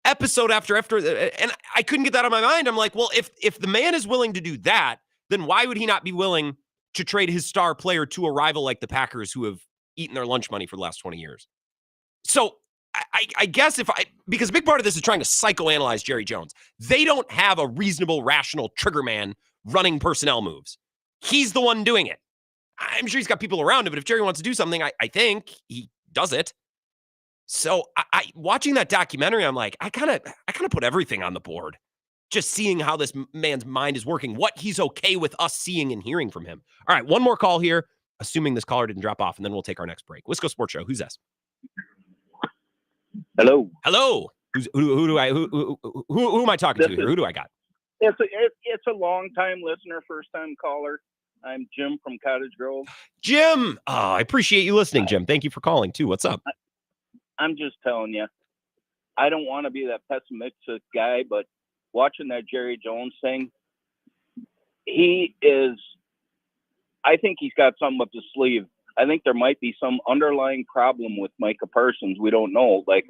episode after, and I couldn't get that on my mind. I'm like, well, if the man is willing to do that, then why would he not be willing to trade his star player to a rival like the Packers who have eaten their lunch money for the last 20 years? So I guess because a big part of this is trying to psychoanalyze Jerry Jones. They don't have a reasonable, rational trigger man running personnel moves. He's the one doing it. I'm sure he's got people around him, but if Jerry wants to do something, I think he does it. So I watching that documentary, I'm like, I kind of put everything on the board. Just seeing how this man's mind is working, what he's okay with us seeing and hearing from him. All right, one more call here, assuming this caller didn't drop off, and then we'll take our next break. Wisco Sports Show. Who's this? Hello. Hello. Who am I talking to here? Who do I got? It's a long time listener, first time caller. I'm Jim from Cottage Grove. Jim. Oh, I appreciate you listening, Jim. Thank you for calling too. What's up? I'm just telling you, I don't want to be that pessimistic guy, but watching that Jerry Jones thing, I think he's got something up his sleeve. I think there might be some underlying problem with Micah Parsons. We don't know, like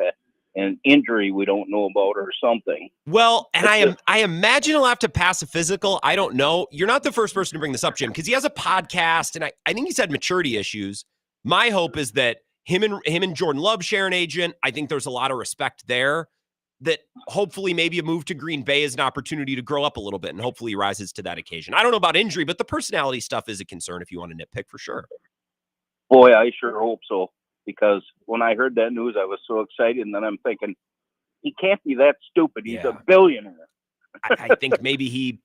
an injury we don't know about or something. Well, and I imagine he'll have to pass a physical. I don't know. You're not the first person to bring this up, Jim, because he has a podcast, and I think he's had maturity issues. My hope is that him and Jordan Love share an agent. I think there's a lot of respect there, that hopefully maybe a move to Green Bay is an opportunity to grow up a little bit, and hopefully he rises to that occasion. I don't know about injury, but the personality stuff is a concern if you want to nitpick for sure. Boy, I sure hope so, because when I heard that news, I was so excited, and then I'm thinking, he can't be that stupid. He's a billionaire. I think maybe he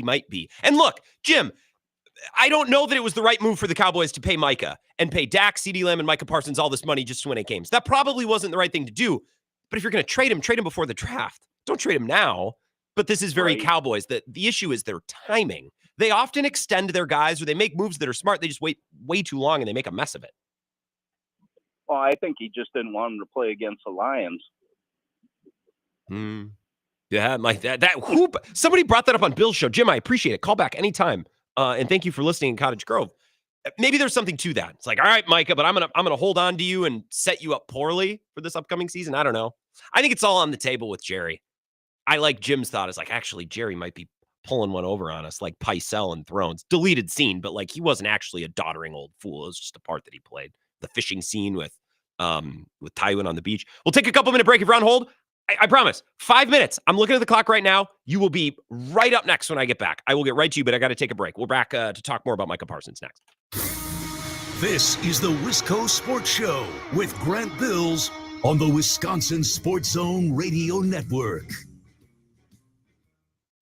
might be. And look, Jim, I don't know that it was the right move for the Cowboys to pay Micah and pay Dak, CeeDee Lamb, and Micah Parsons all this money just to win 8 games. That probably wasn't the right thing to do. But if you're going to trade him before the draft. Don't trade him now. But this is very Cowboys. The issue is their timing. They often extend their guys, or they make moves that are smart. They just wait way too long and they make a mess of it. Well, I think he just didn't want him to play against the Lions. Yeah, Mike. Somebody brought that up on Bill's show. Jim, I appreciate it. Call back anytime. And thank you for listening in Cottage Grove. Maybe there's something to that. It's like, all right, Micah, but I'm gonna hold on to you and set you up poorly for this upcoming season. I don't know. I think it's all on the table with Jerry. I like Jim's thought. Is like, actually, Jerry might be pulling one over on us, like Pycelle and Thrones. Deleted scene, but like he wasn't actually a doddering old fool. It was just a part that he played. The fishing scene with Tywin on the beach. We'll take a couple-minute break if you're on hold. I promise. 5 minutes. I'm looking at the clock right now. You will be right up next when I get back. I will get right to you, but I got to take a break. We're back to talk more about Micah Parsons next. This is the Wisco Sports Show with Grant Bills on the Wisconsin Sports Zone Radio Network.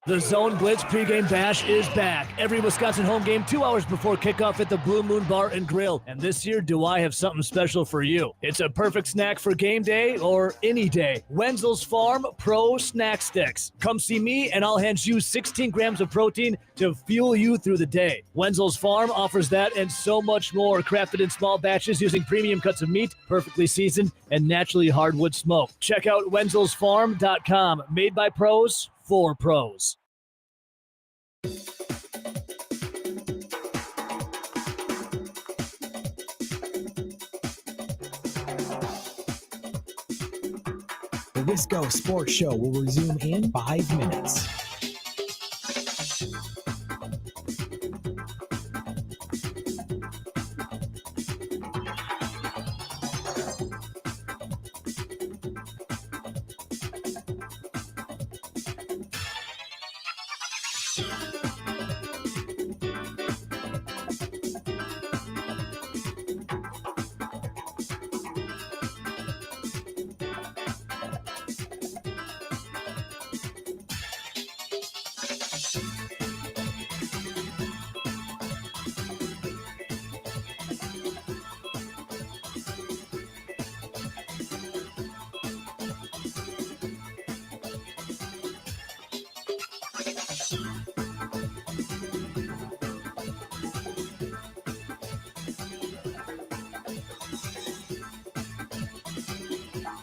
The Zone Blitz pregame bash is back. Every Wisconsin home game 2 hours before kickoff at the Blue Moon Bar and Grill. And this year, do I have something special for you? It's a perfect snack for game day or any day. Wenzel's Farm Pro Snack Sticks. Come see me and I'll hand you 16 grams of protein to fuel you through the day. Wenzel's Farm offers that and so much more, crafted in small batches using premium cuts of meat, perfectly seasoned, and naturally hardwood smoked. Check out wenzelsfarm.com. Made by pros. For pros. The Wisco Sports Show will resume in 5 minutes.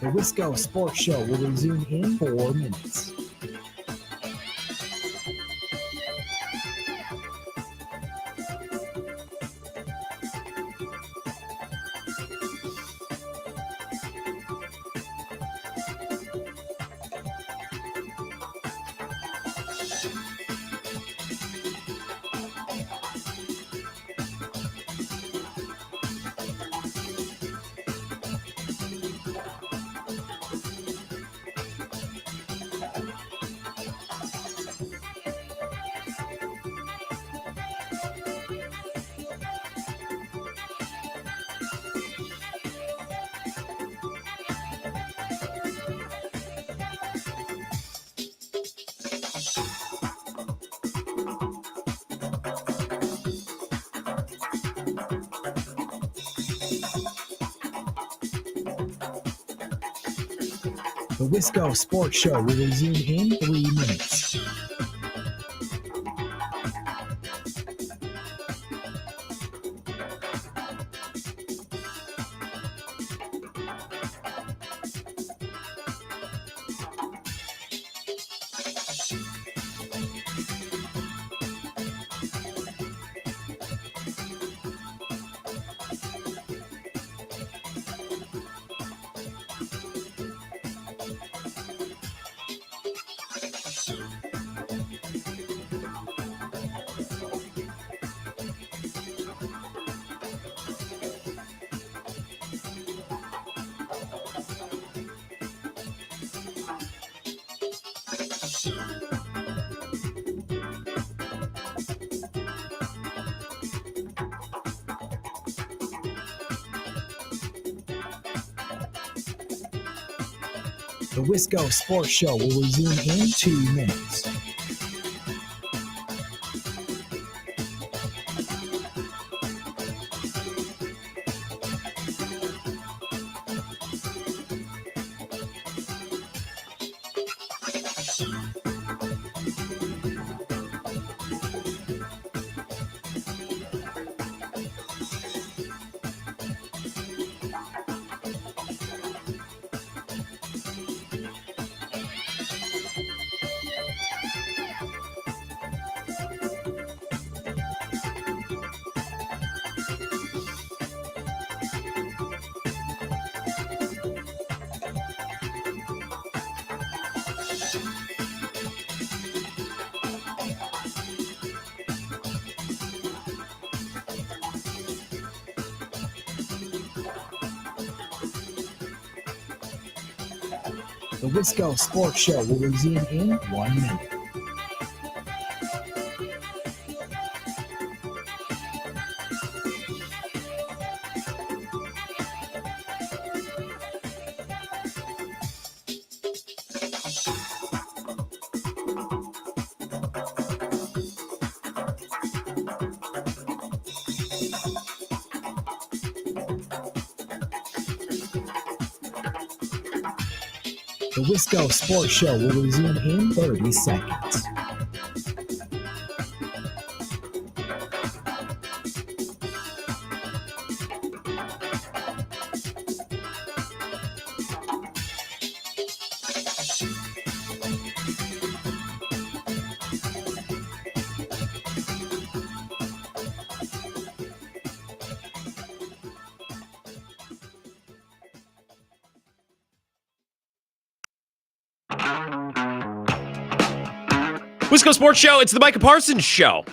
The Wisco Sports Show will resume in 4 minutes. The Wisco Sports Show will resume in 3 minutes. The Wisco Sports Show will resume in 2 minutes. The Wisco Sports Show will resume in 1 minute. The Wisco Sports Show will resume in 30 seconds. Wisco Sports Show, it's the Micah Parsons Show.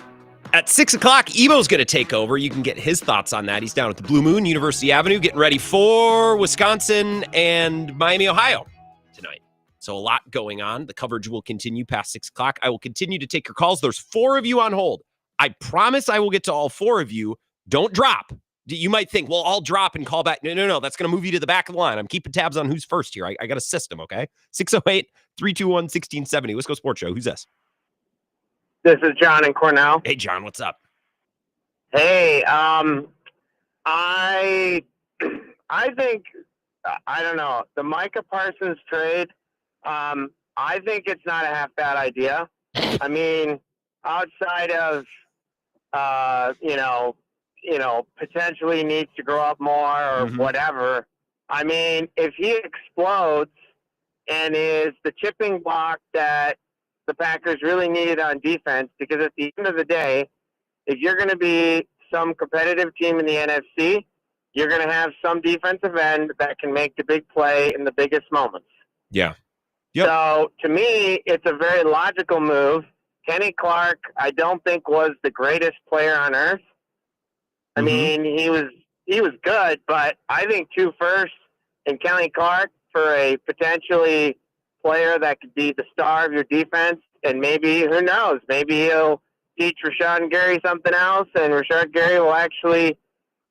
At 6 o'clock, Ebo's going to take over. You can get his thoughts on that. He's down at the Blue Moon, University Avenue, getting ready for Wisconsin and Miami, Ohio tonight. So a lot going on. The coverage will continue past 6 o'clock. I will continue to take your calls. There's 4 of you on hold. I promise I will get to all 4 of you. Don't drop. You might think, well, I'll drop and call back. No. That's going to move you to the back of the line. I'm keeping tabs on who's first here. I got a system, okay? 608-321-1670. Wisco Sports Show. Who's this? This is John in Cornell. Hey, John, what's up? Hey, I think, I don't know, the Micah Parsons trade, I think it's not a half bad idea. I mean, outside of, potentially needs to grow up more or whatever. I mean, if he explodes and is the chipping block that the Packers really needed on defense, because at the end of the day, if you're going to be some competitive team in the NFC, you're going to have some defensive end that can make the big play in the biggest moments. Yeah. So to me, it's a very logical move. Kenny Clark, I don't think was the greatest player on earth. I mean, he was good, but I think 2 firsts and Kenny Clark for a potentially player that could be the star of your defense, and maybe, who knows, maybe he'll teach Rashawn Gary something else, and Rashawn Gary will actually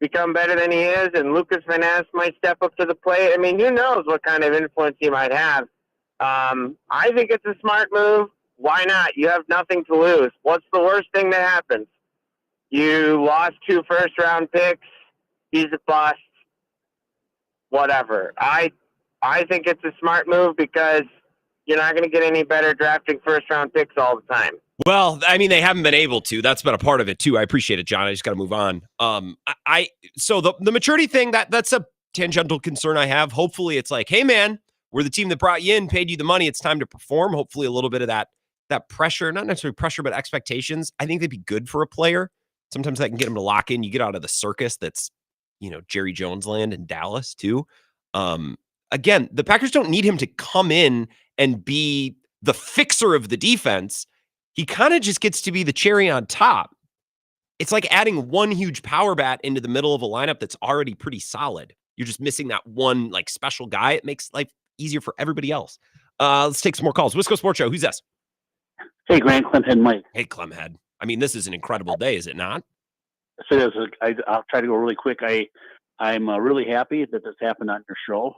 become better than he is, and Lucas Van Ness might step up to the plate. I mean, who knows what kind of influence he might have. I think it's a smart move. Why not? You have nothing to lose. What's the worst thing that happens? You lost 2 first-round picks. He's a bust. Whatever. I think it's a smart move because you're not going to get any better drafting first-round picks all the time. Well, I mean, they haven't been able to. That's been a part of it, too. I appreciate it, John. I just got to move on. So the maturity thing, that's a tangential concern I have. Hopefully it's like, hey, man, we're the team that brought you in, paid you the money. It's time to perform. Hopefully a little bit of that pressure, not necessarily pressure, but expectations. I think they'd be good for a player. Sometimes that can get him to lock in. You get out of the circus that's, Jerry Jones land in Dallas, too. Again, the Packers don't need him to come in and be the fixer of the defense. He kind of just gets to be the cherry on top. It's like adding one huge power bat into the middle of a lineup that's already pretty solid. You're just missing that one special guy. It makes life easier for everybody else. Let's take some more calls. Wisco Sports Show. Who's this? Hey, Grant, Clemhead, Mike. Hey, Clemhead. I mean, this is an incredible day, is it not? So I'll try to go really quick. I'm really happy that this happened on your show.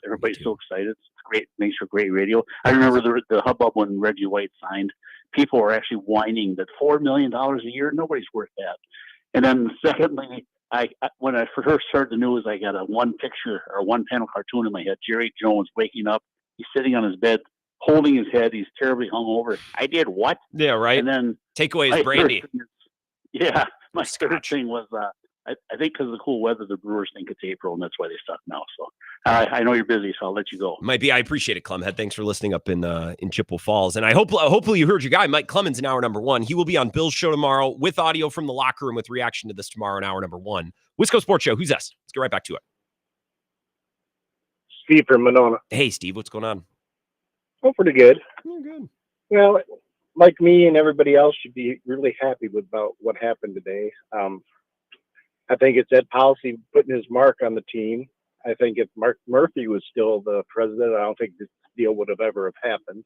Everybody's so excited. It's great. Makes for great radio. I remember the hubbub when Reggie White signed. People were actually whining that $4 million a year, nobody's worth that. And then secondly, when I first heard the news, I got a one panel cartoon in my head. Jerry Jones waking up. He's sitting on his bed, holding his head. He's terribly hungover. I did what? Yeah, right. And then take away his brandy. My third thing was I think because of the cool weather, the Brewers think it's April, and that's why they suck now. So I know you're busy, so I'll let you go. Might be. I appreciate it, Clemhead. Thanks for listening up in Chippewa Falls. And I hopefully you heard your guy, Mike Clemens, in hour number 1. He will be on Bill's show tomorrow with audio from the locker room with reaction to this tomorrow in hour number 1. Wisco Sports Show. Who's this? Let's get right back to it. Steve from Monona. Hey, Steve. What's going on? Oh, pretty good. Oh, good. Well, like me and everybody else should be really happy about what happened today. I think it's Ed Policy putting his mark on the team. I think if Mark Murphy was still the president, I don't think this deal would have ever have happened.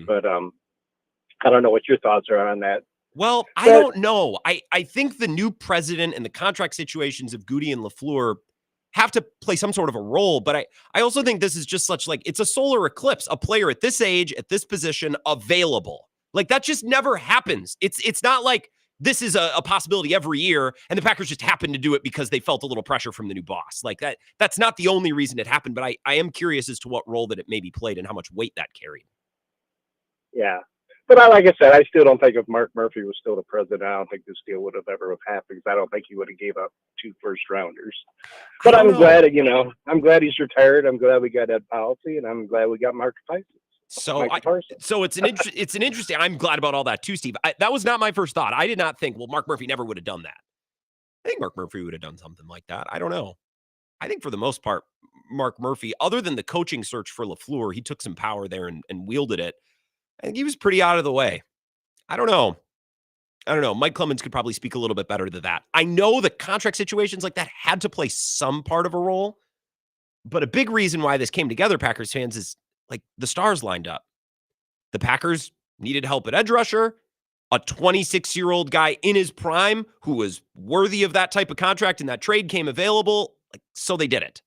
But I don't know what your thoughts are on that. Well, I don't know. I think the new president and the contract situations of Goody and LaFleur have to play some sort of a role. But I also think this is just such like, it's a solar eclipse, a player at this age, at this position, available. Like that just never happens. It's not like this is a possibility every year and the Packers just happened to do it because they felt a little pressure from the new boss. Like that's not the only reason it happened, but I am curious as to what role that it maybe played and how much weight that carried. Yeah. But like I said, I still don't think if Mark Murphy was still the president, I don't think this deal would have ever have happened because I don't think he would have gave up 2 first-rounders. But I'm glad, I'm glad he's retired. I'm glad we got that policy, and I'm glad we got Mike Parsons. So it's an interesting. I'm glad about all that too, Steve. That was not my first thought. I did not think, well, Mark Murphy never would have done that. I think Mark Murphy would have done something like that. I don't know. I think for the most part, Mark Murphy, other than the coaching search for LaFleur, he took some power there and wielded it. I think he was pretty out of the way. I don't know. Mike Clemens could probably speak a little bit better to that. I know the contract situations like that had to play some part of a role, but a big reason why this came together, Packers fans, is like the stars lined up. The Packers needed help at edge rusher, a 26-year-old guy in his prime who was worthy of that type of contract, and that trade came available, so they did it.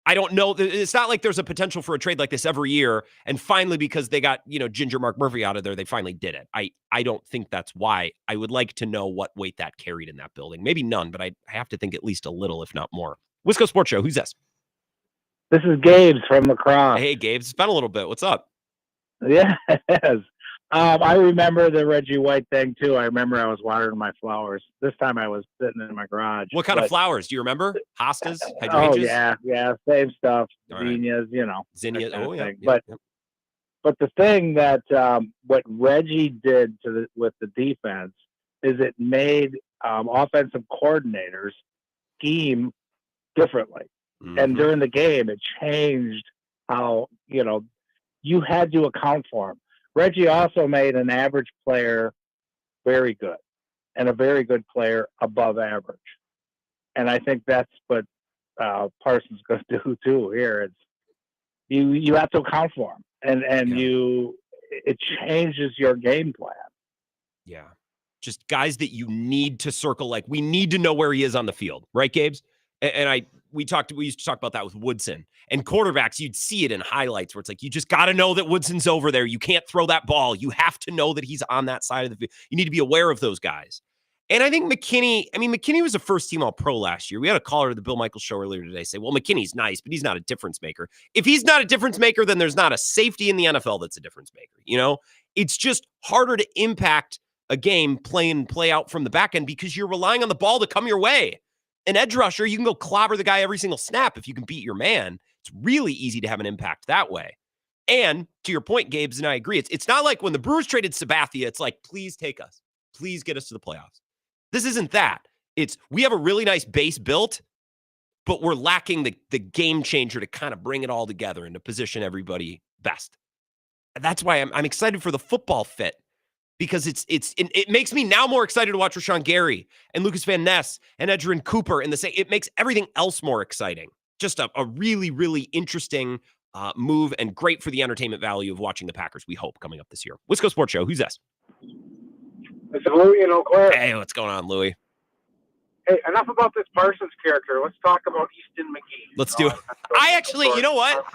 I don't know. It's not like there's a potential for a trade like this every year. And finally, because they got, Ginger Mark Murphy out of there, they finally did it. I don't think that's why. I would like to know what weight that carried in that building. Maybe none, but I have to think at least a little, if not more. Wisco Sports Show. Who's this? This is Gabe from Lacrosse. Hey, Gabe. It's been a little bit. What's up? Yeah, it has. I remember the Reggie White thing, too. I remember I was watering my flowers. This time I was sitting in my garage. What kind of flowers? Do you remember? Hostas? Hydrangeas? Oh, yeah. Same stuff. Zinnias, Zinnias. Oh, yeah. But the thing that what Reggie did with the defense is it made offensive coordinators scheme differently. Mm-hmm. And during the game, it changed how, you had to account for him. Reggie also made an average player very good and a very good player above average. And I think that's what Parsons going to do too here. It's you have to account for him it changes your game plan. Yeah. Just guys that you need to circle. Like we need to know where he is on the field. Right, Gabes? And we used to talk about that with Woodson and quarterbacks. You'd see it in highlights where it's like, you just got to know that Woodson's over there. You can't throw that ball. You have to know that he's on that side of the field. You need to be aware of those guys. And I think McKinney was a first team All-Pro last year. We had a caller to the Bill Michaels show earlier today say, well, McKinney's nice, but he's not a difference maker. If he's not a difference maker, then there's not a safety in the NFL that's a difference maker. It's just harder to impact a game play in, play out from the back end because you're relying on the ball to come your way. An edge rusher, you can go clobber the guy every single snap if you can beat your man. It's really easy to have an impact that way. And to your point, Gabes, and I agree, it's not like when the Brewers traded Sabathia, it's like, please take us. Please get us to the playoffs. This isn't that. It's we have a really nice base built, but we're lacking the game changer to kind of bring it all together and to position everybody best. And that's why I'm excited for the football fit. Because it makes me now more excited to watch Rashawn Gary and Lucas Van Ness and Edgerrin Cooper and it makes everything else more exciting. Just a really, really interesting move and great for the entertainment value of watching the Packers, we hope, coming up this year. Wisco Sports Show. Who's this? This is Louie in Eau Claire. Hey, what's going on, Louie? Hey, enough about this Parsons character. Let's talk about Easton McGee. Let's do it. I actually, you know what?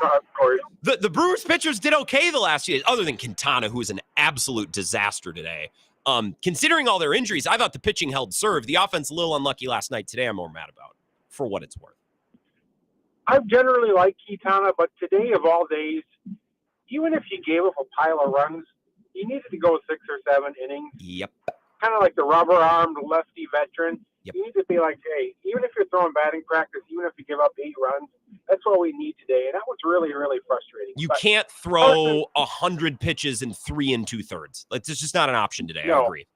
The Brewers pitchers did okay the last few days, other than Quintana, who was an absolute disaster today. Considering all their injuries, I thought the pitching held serve. The offense a little unlucky last night. Today, I'm more mad about, for what it's worth. I generally like Quintana, but today of all days, even if you gave up a pile of runs, you needed to go 6 or 7 innings. Yep. Kind of like the rubber-armed lefty veteran. Yep. You need to be like, hey, even if you're throwing batting practice, even if you give up 8 runs, that's what we need today. And that was really, really frustrating. You can't throw 100 pitches in 3 2/3. It's just not an option today. No. I agree.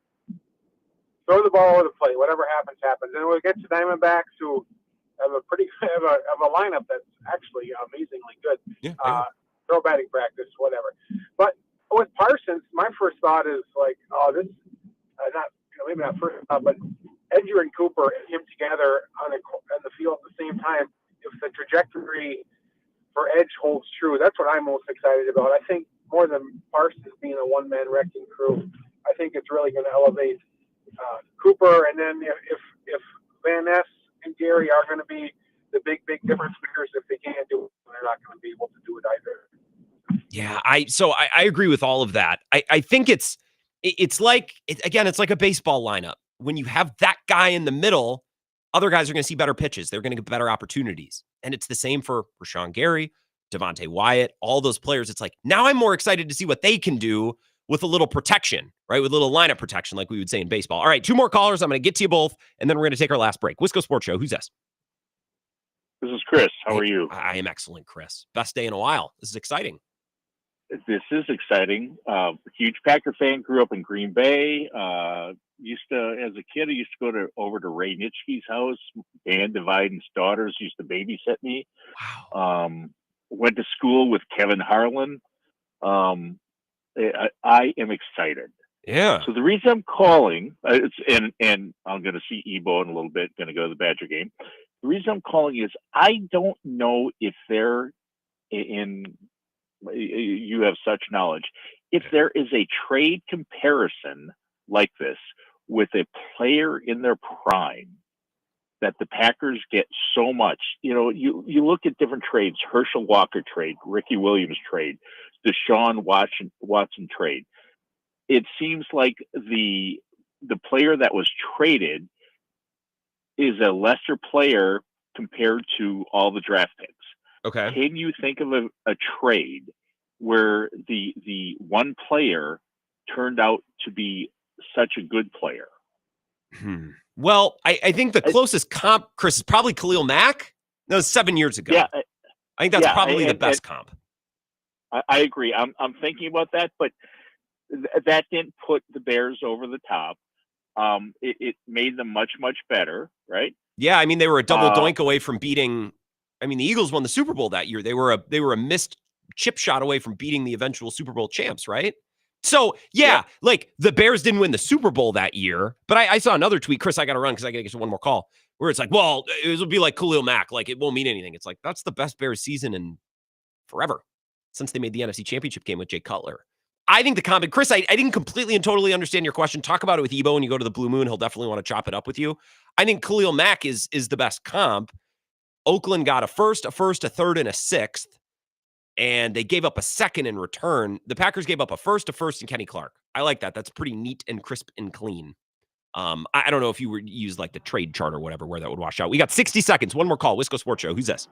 Throw the ball over the plate. Whatever happens, happens. And we'll get to Diamondbacks, who have a lineup that's actually amazingly good. Yeah. Throw batting practice, whatever. But with Parsons, my first thought is like, this maybe not first thought, but Edgerrin Cooper and him together on the field at the same time. If the trajectory for Edge holds true, that's what I'm most excited about. I think more than Parsons being a one-man wrecking crew, I think it's really going to elevate Cooper. And then if Van Ness and Gary are going to be the big difference makers, if they can't do it, they're not going to be able to do it either. Yeah, I agree with all of that. I think it's like a baseball lineup. When you have that guy in the middle, other guys are going to see better pitches. They're going to get better opportunities. And it's the same for Rashawn Gary, Devontae Wyatt, all those players. It's like, now I'm more excited to see what they can do with a little protection, right? With a little lineup protection, like we would say in baseball. All right, 2 more callers. I'm going to get to you both, and then we're going to take our last break. Wisco Sports Show. Who's this? This is Chris. How are you? I am excellent, Chris. Best day in a while. This is exciting. This is exciting. Huge Packer fan. Grew up in Green Bay. Used to, as a kid, I used to go over to Ray Nitschke's house. Dan Dividen's daughters used to babysit me. Wow. Went to school with Kevin Harlan. I am excited. Yeah. So the reason I'm calling, and I'm going to see Ebo in a little bit. Going to go to the Badger game. The reason I'm calling is I don't know if they're in. You have such knowledge. If there is a trade comparison like this with a player in their prime that the Packers get so much, you look at different trades, Herschel Walker trade, Ricky Williams trade, Deshaun Watson trade. It seems like the player that was traded is a lesser player compared to all the draft picks. Okay. Can you think of a trade where the one player turned out to be such a good player? Well, I think the closest comp, Chris, is probably Khalil Mack. That was 7 years ago. Yeah, I think that's probably the best comp. I agree. I'm thinking about that, but that didn't put the Bears over the top. It made them much better, right? Yeah, I mean they were a double doink away from beating. I mean the Eagles won the Super Bowl that year. They were a missed chip shot away from beating the eventual Super Bowl champs, right? So yeah, like the Bears didn't win the Super Bowl that year, but I saw another tweet. Chris, I got to run because I got to get to one more call. Where it's like, well, it will be like Khalil Mack, like it won't mean anything. It's like that's the best Bears season in forever since they made the NFC Championship game with Jay Cutler. I think the comment, Chris, I didn't completely and totally understand your question. Talk about it with Ebo when you go to the Blue Moon. He'll definitely want to chop it up with you. I think Khalil Mack is the best comp. Oakland got a first, a third, and a sixth, and they gave up a second in return. The Packers gave up a first, and Kenny Clark. I like that. That's pretty neat and crisp and clean. I don't know if you were use like the trade chart or whatever where that would wash out. We got 60 seconds. One more call. Wisco Sports Show. Who's this?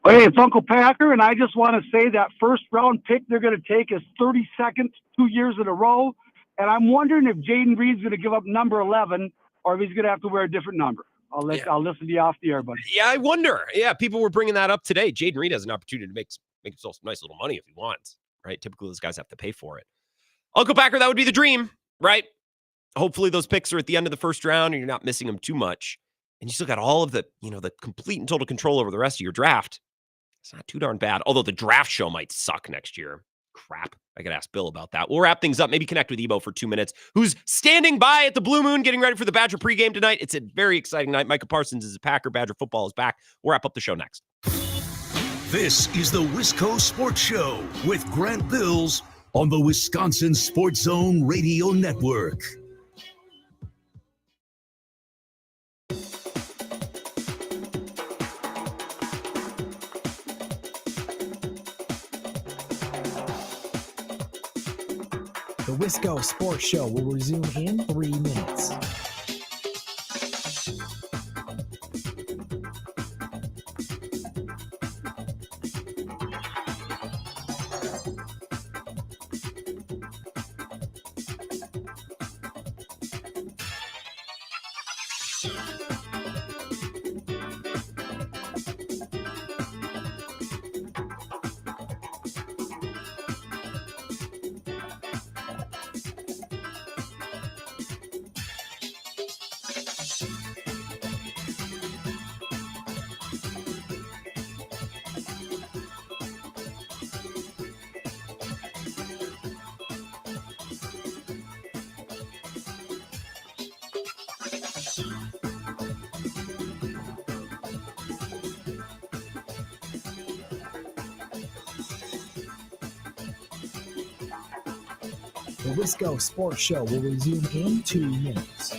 Hey, it's Uncle Packer, and I just want to say that first-round pick they're going to take is 32nd 2 years in a row, and I'm wondering if Jaden Reed's going to give up number 11 or if he's going to have to wear a different number. I'll listen to you off the air, buddy. Yeah, I wonder. Yeah, people were bringing that up today. Jaden Reed has an opportunity to make himself some nice little money if he wants, right? Typically, those guys have to pay for it. Uncle Packer, that would be the dream, right? Hopefully, those picks are at the end of the first round and you're not missing them too much. And you still got all of the complete and total control over the rest of your draft. It's not too darn bad, although the draft show might suck next year. Crap. I could ask Bill about that. We'll wrap things up. Maybe connect with Ebo for 2 minutes, who's standing by at the Blue Moon, getting ready for the Badger pregame tonight. It's a very exciting night. Micah Parsons is a Packer. Badger football is back. We'll wrap up the show next. This is the Wisco Sports Show with Grant Bills on the Wisconsin Sports Zone Radio Network. The Wisco Sports Show will resume in 3 minutes. The Wisco Sports Show will resume in 2 minutes.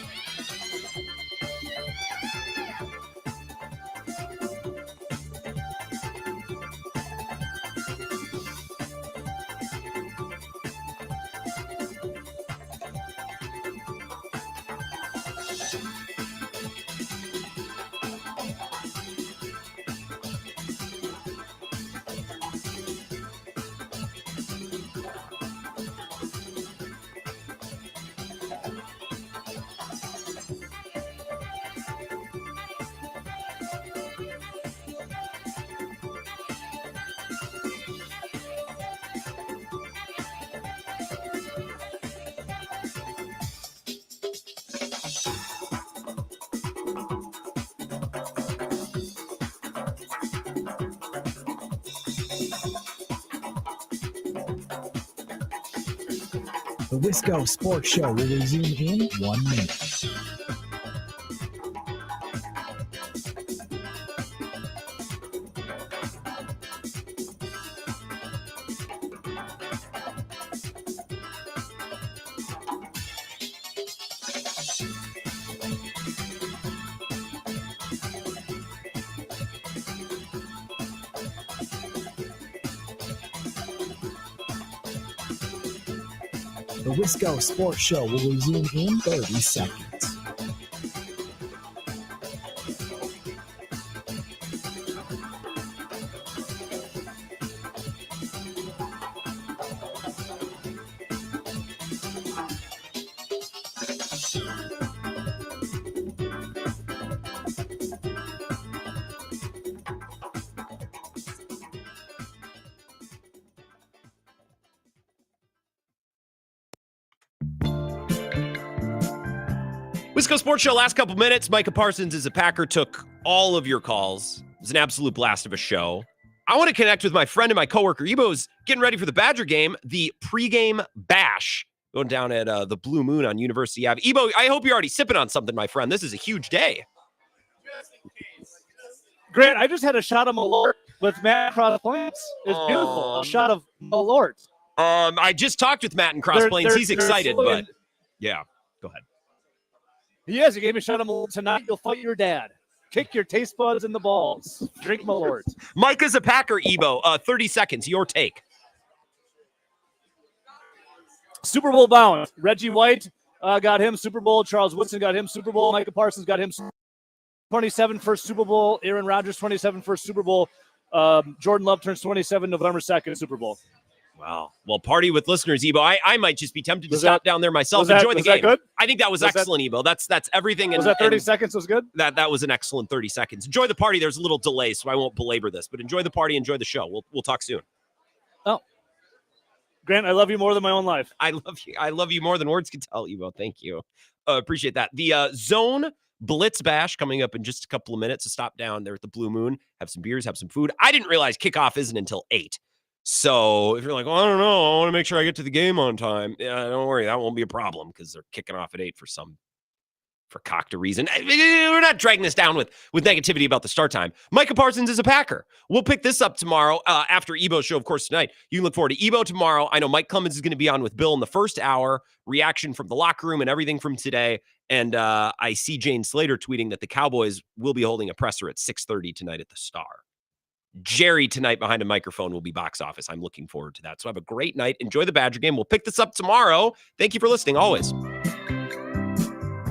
The Wisco Sports Show will resume in 1 minute. The Wisco Sports Show will resume in 30 seconds. Wisco Sports Show, last couple minutes. Micah Parsons is a Packer, took all of your calls. It was an absolute blast of a show. I want to connect with my friend and my coworker. Ebo's getting ready for the Badger game, the pregame bash going down at the Blue Moon on University Ave. Ebo, I hope you're already sipping on something, my friend. This is a huge day. Grant, I just had a shot of Malort with Matt Cross Plains. It's beautiful. A shot of Malort. I just talked with Matt in Cross Plains. He's excited, but yeah, go ahead. Yes, you gave me a shot of Malort tonight. You'll fight your dad. Kick your taste buds in the balls. Drink Malort. Mike is a Packer, Ebo. 30 seconds. Your take. Super Bowl bound. Reggie White got him Super Bowl. Charles Woodson got him Super Bowl. Micah Parsons got him 27 first Super Bowl. Aaron Rodgers 27 first Super Bowl. Jordan Love turns 27 November 2nd Super Bowl. Wow. Well, party with listeners, Ebo. I might just be tempted to stop down there myself. Enjoy the game. Was that good? I think that was excellent, Ebo. That's everything. Was that 30 seconds was good? That was an excellent 30 seconds. Enjoy the party. There's a little delay, so I won't belabor this. But enjoy the party. Enjoy the show. We'll talk soon. Oh, Grant, I love you more than my own life. I love you. I love you more than words can tell, Ebo. Thank you. Appreciate that. The Zone Blitz Bash coming up in just a couple of minutes. So stop down there at the Blue Moon, have some beers, have some food. I didn't realize kickoff isn't until 8. So if you're like, well, I don't know, I want to make sure I get to the game on time. Yeah, don't worry, that won't be a problem because they're kicking off at 8 for cocked a reason. We're not dragging this down with negativity about the start time. Micah Parsons is a Packer. We'll pick this up tomorrow after Ebo's show, of course, tonight. You can look forward to Ebo tomorrow. I know Mike Clemens is going to be on with Bill in the first hour, reaction from the locker room and everything from today. And I see Jane Slater tweeting that the Cowboys will be holding a presser at 6:30 tonight at the Star. Jerry tonight behind a microphone will be box office. I'm looking forward to that. So have a great night. Enjoy the Badger game. We'll pick this up tomorrow. Thank you for listening always.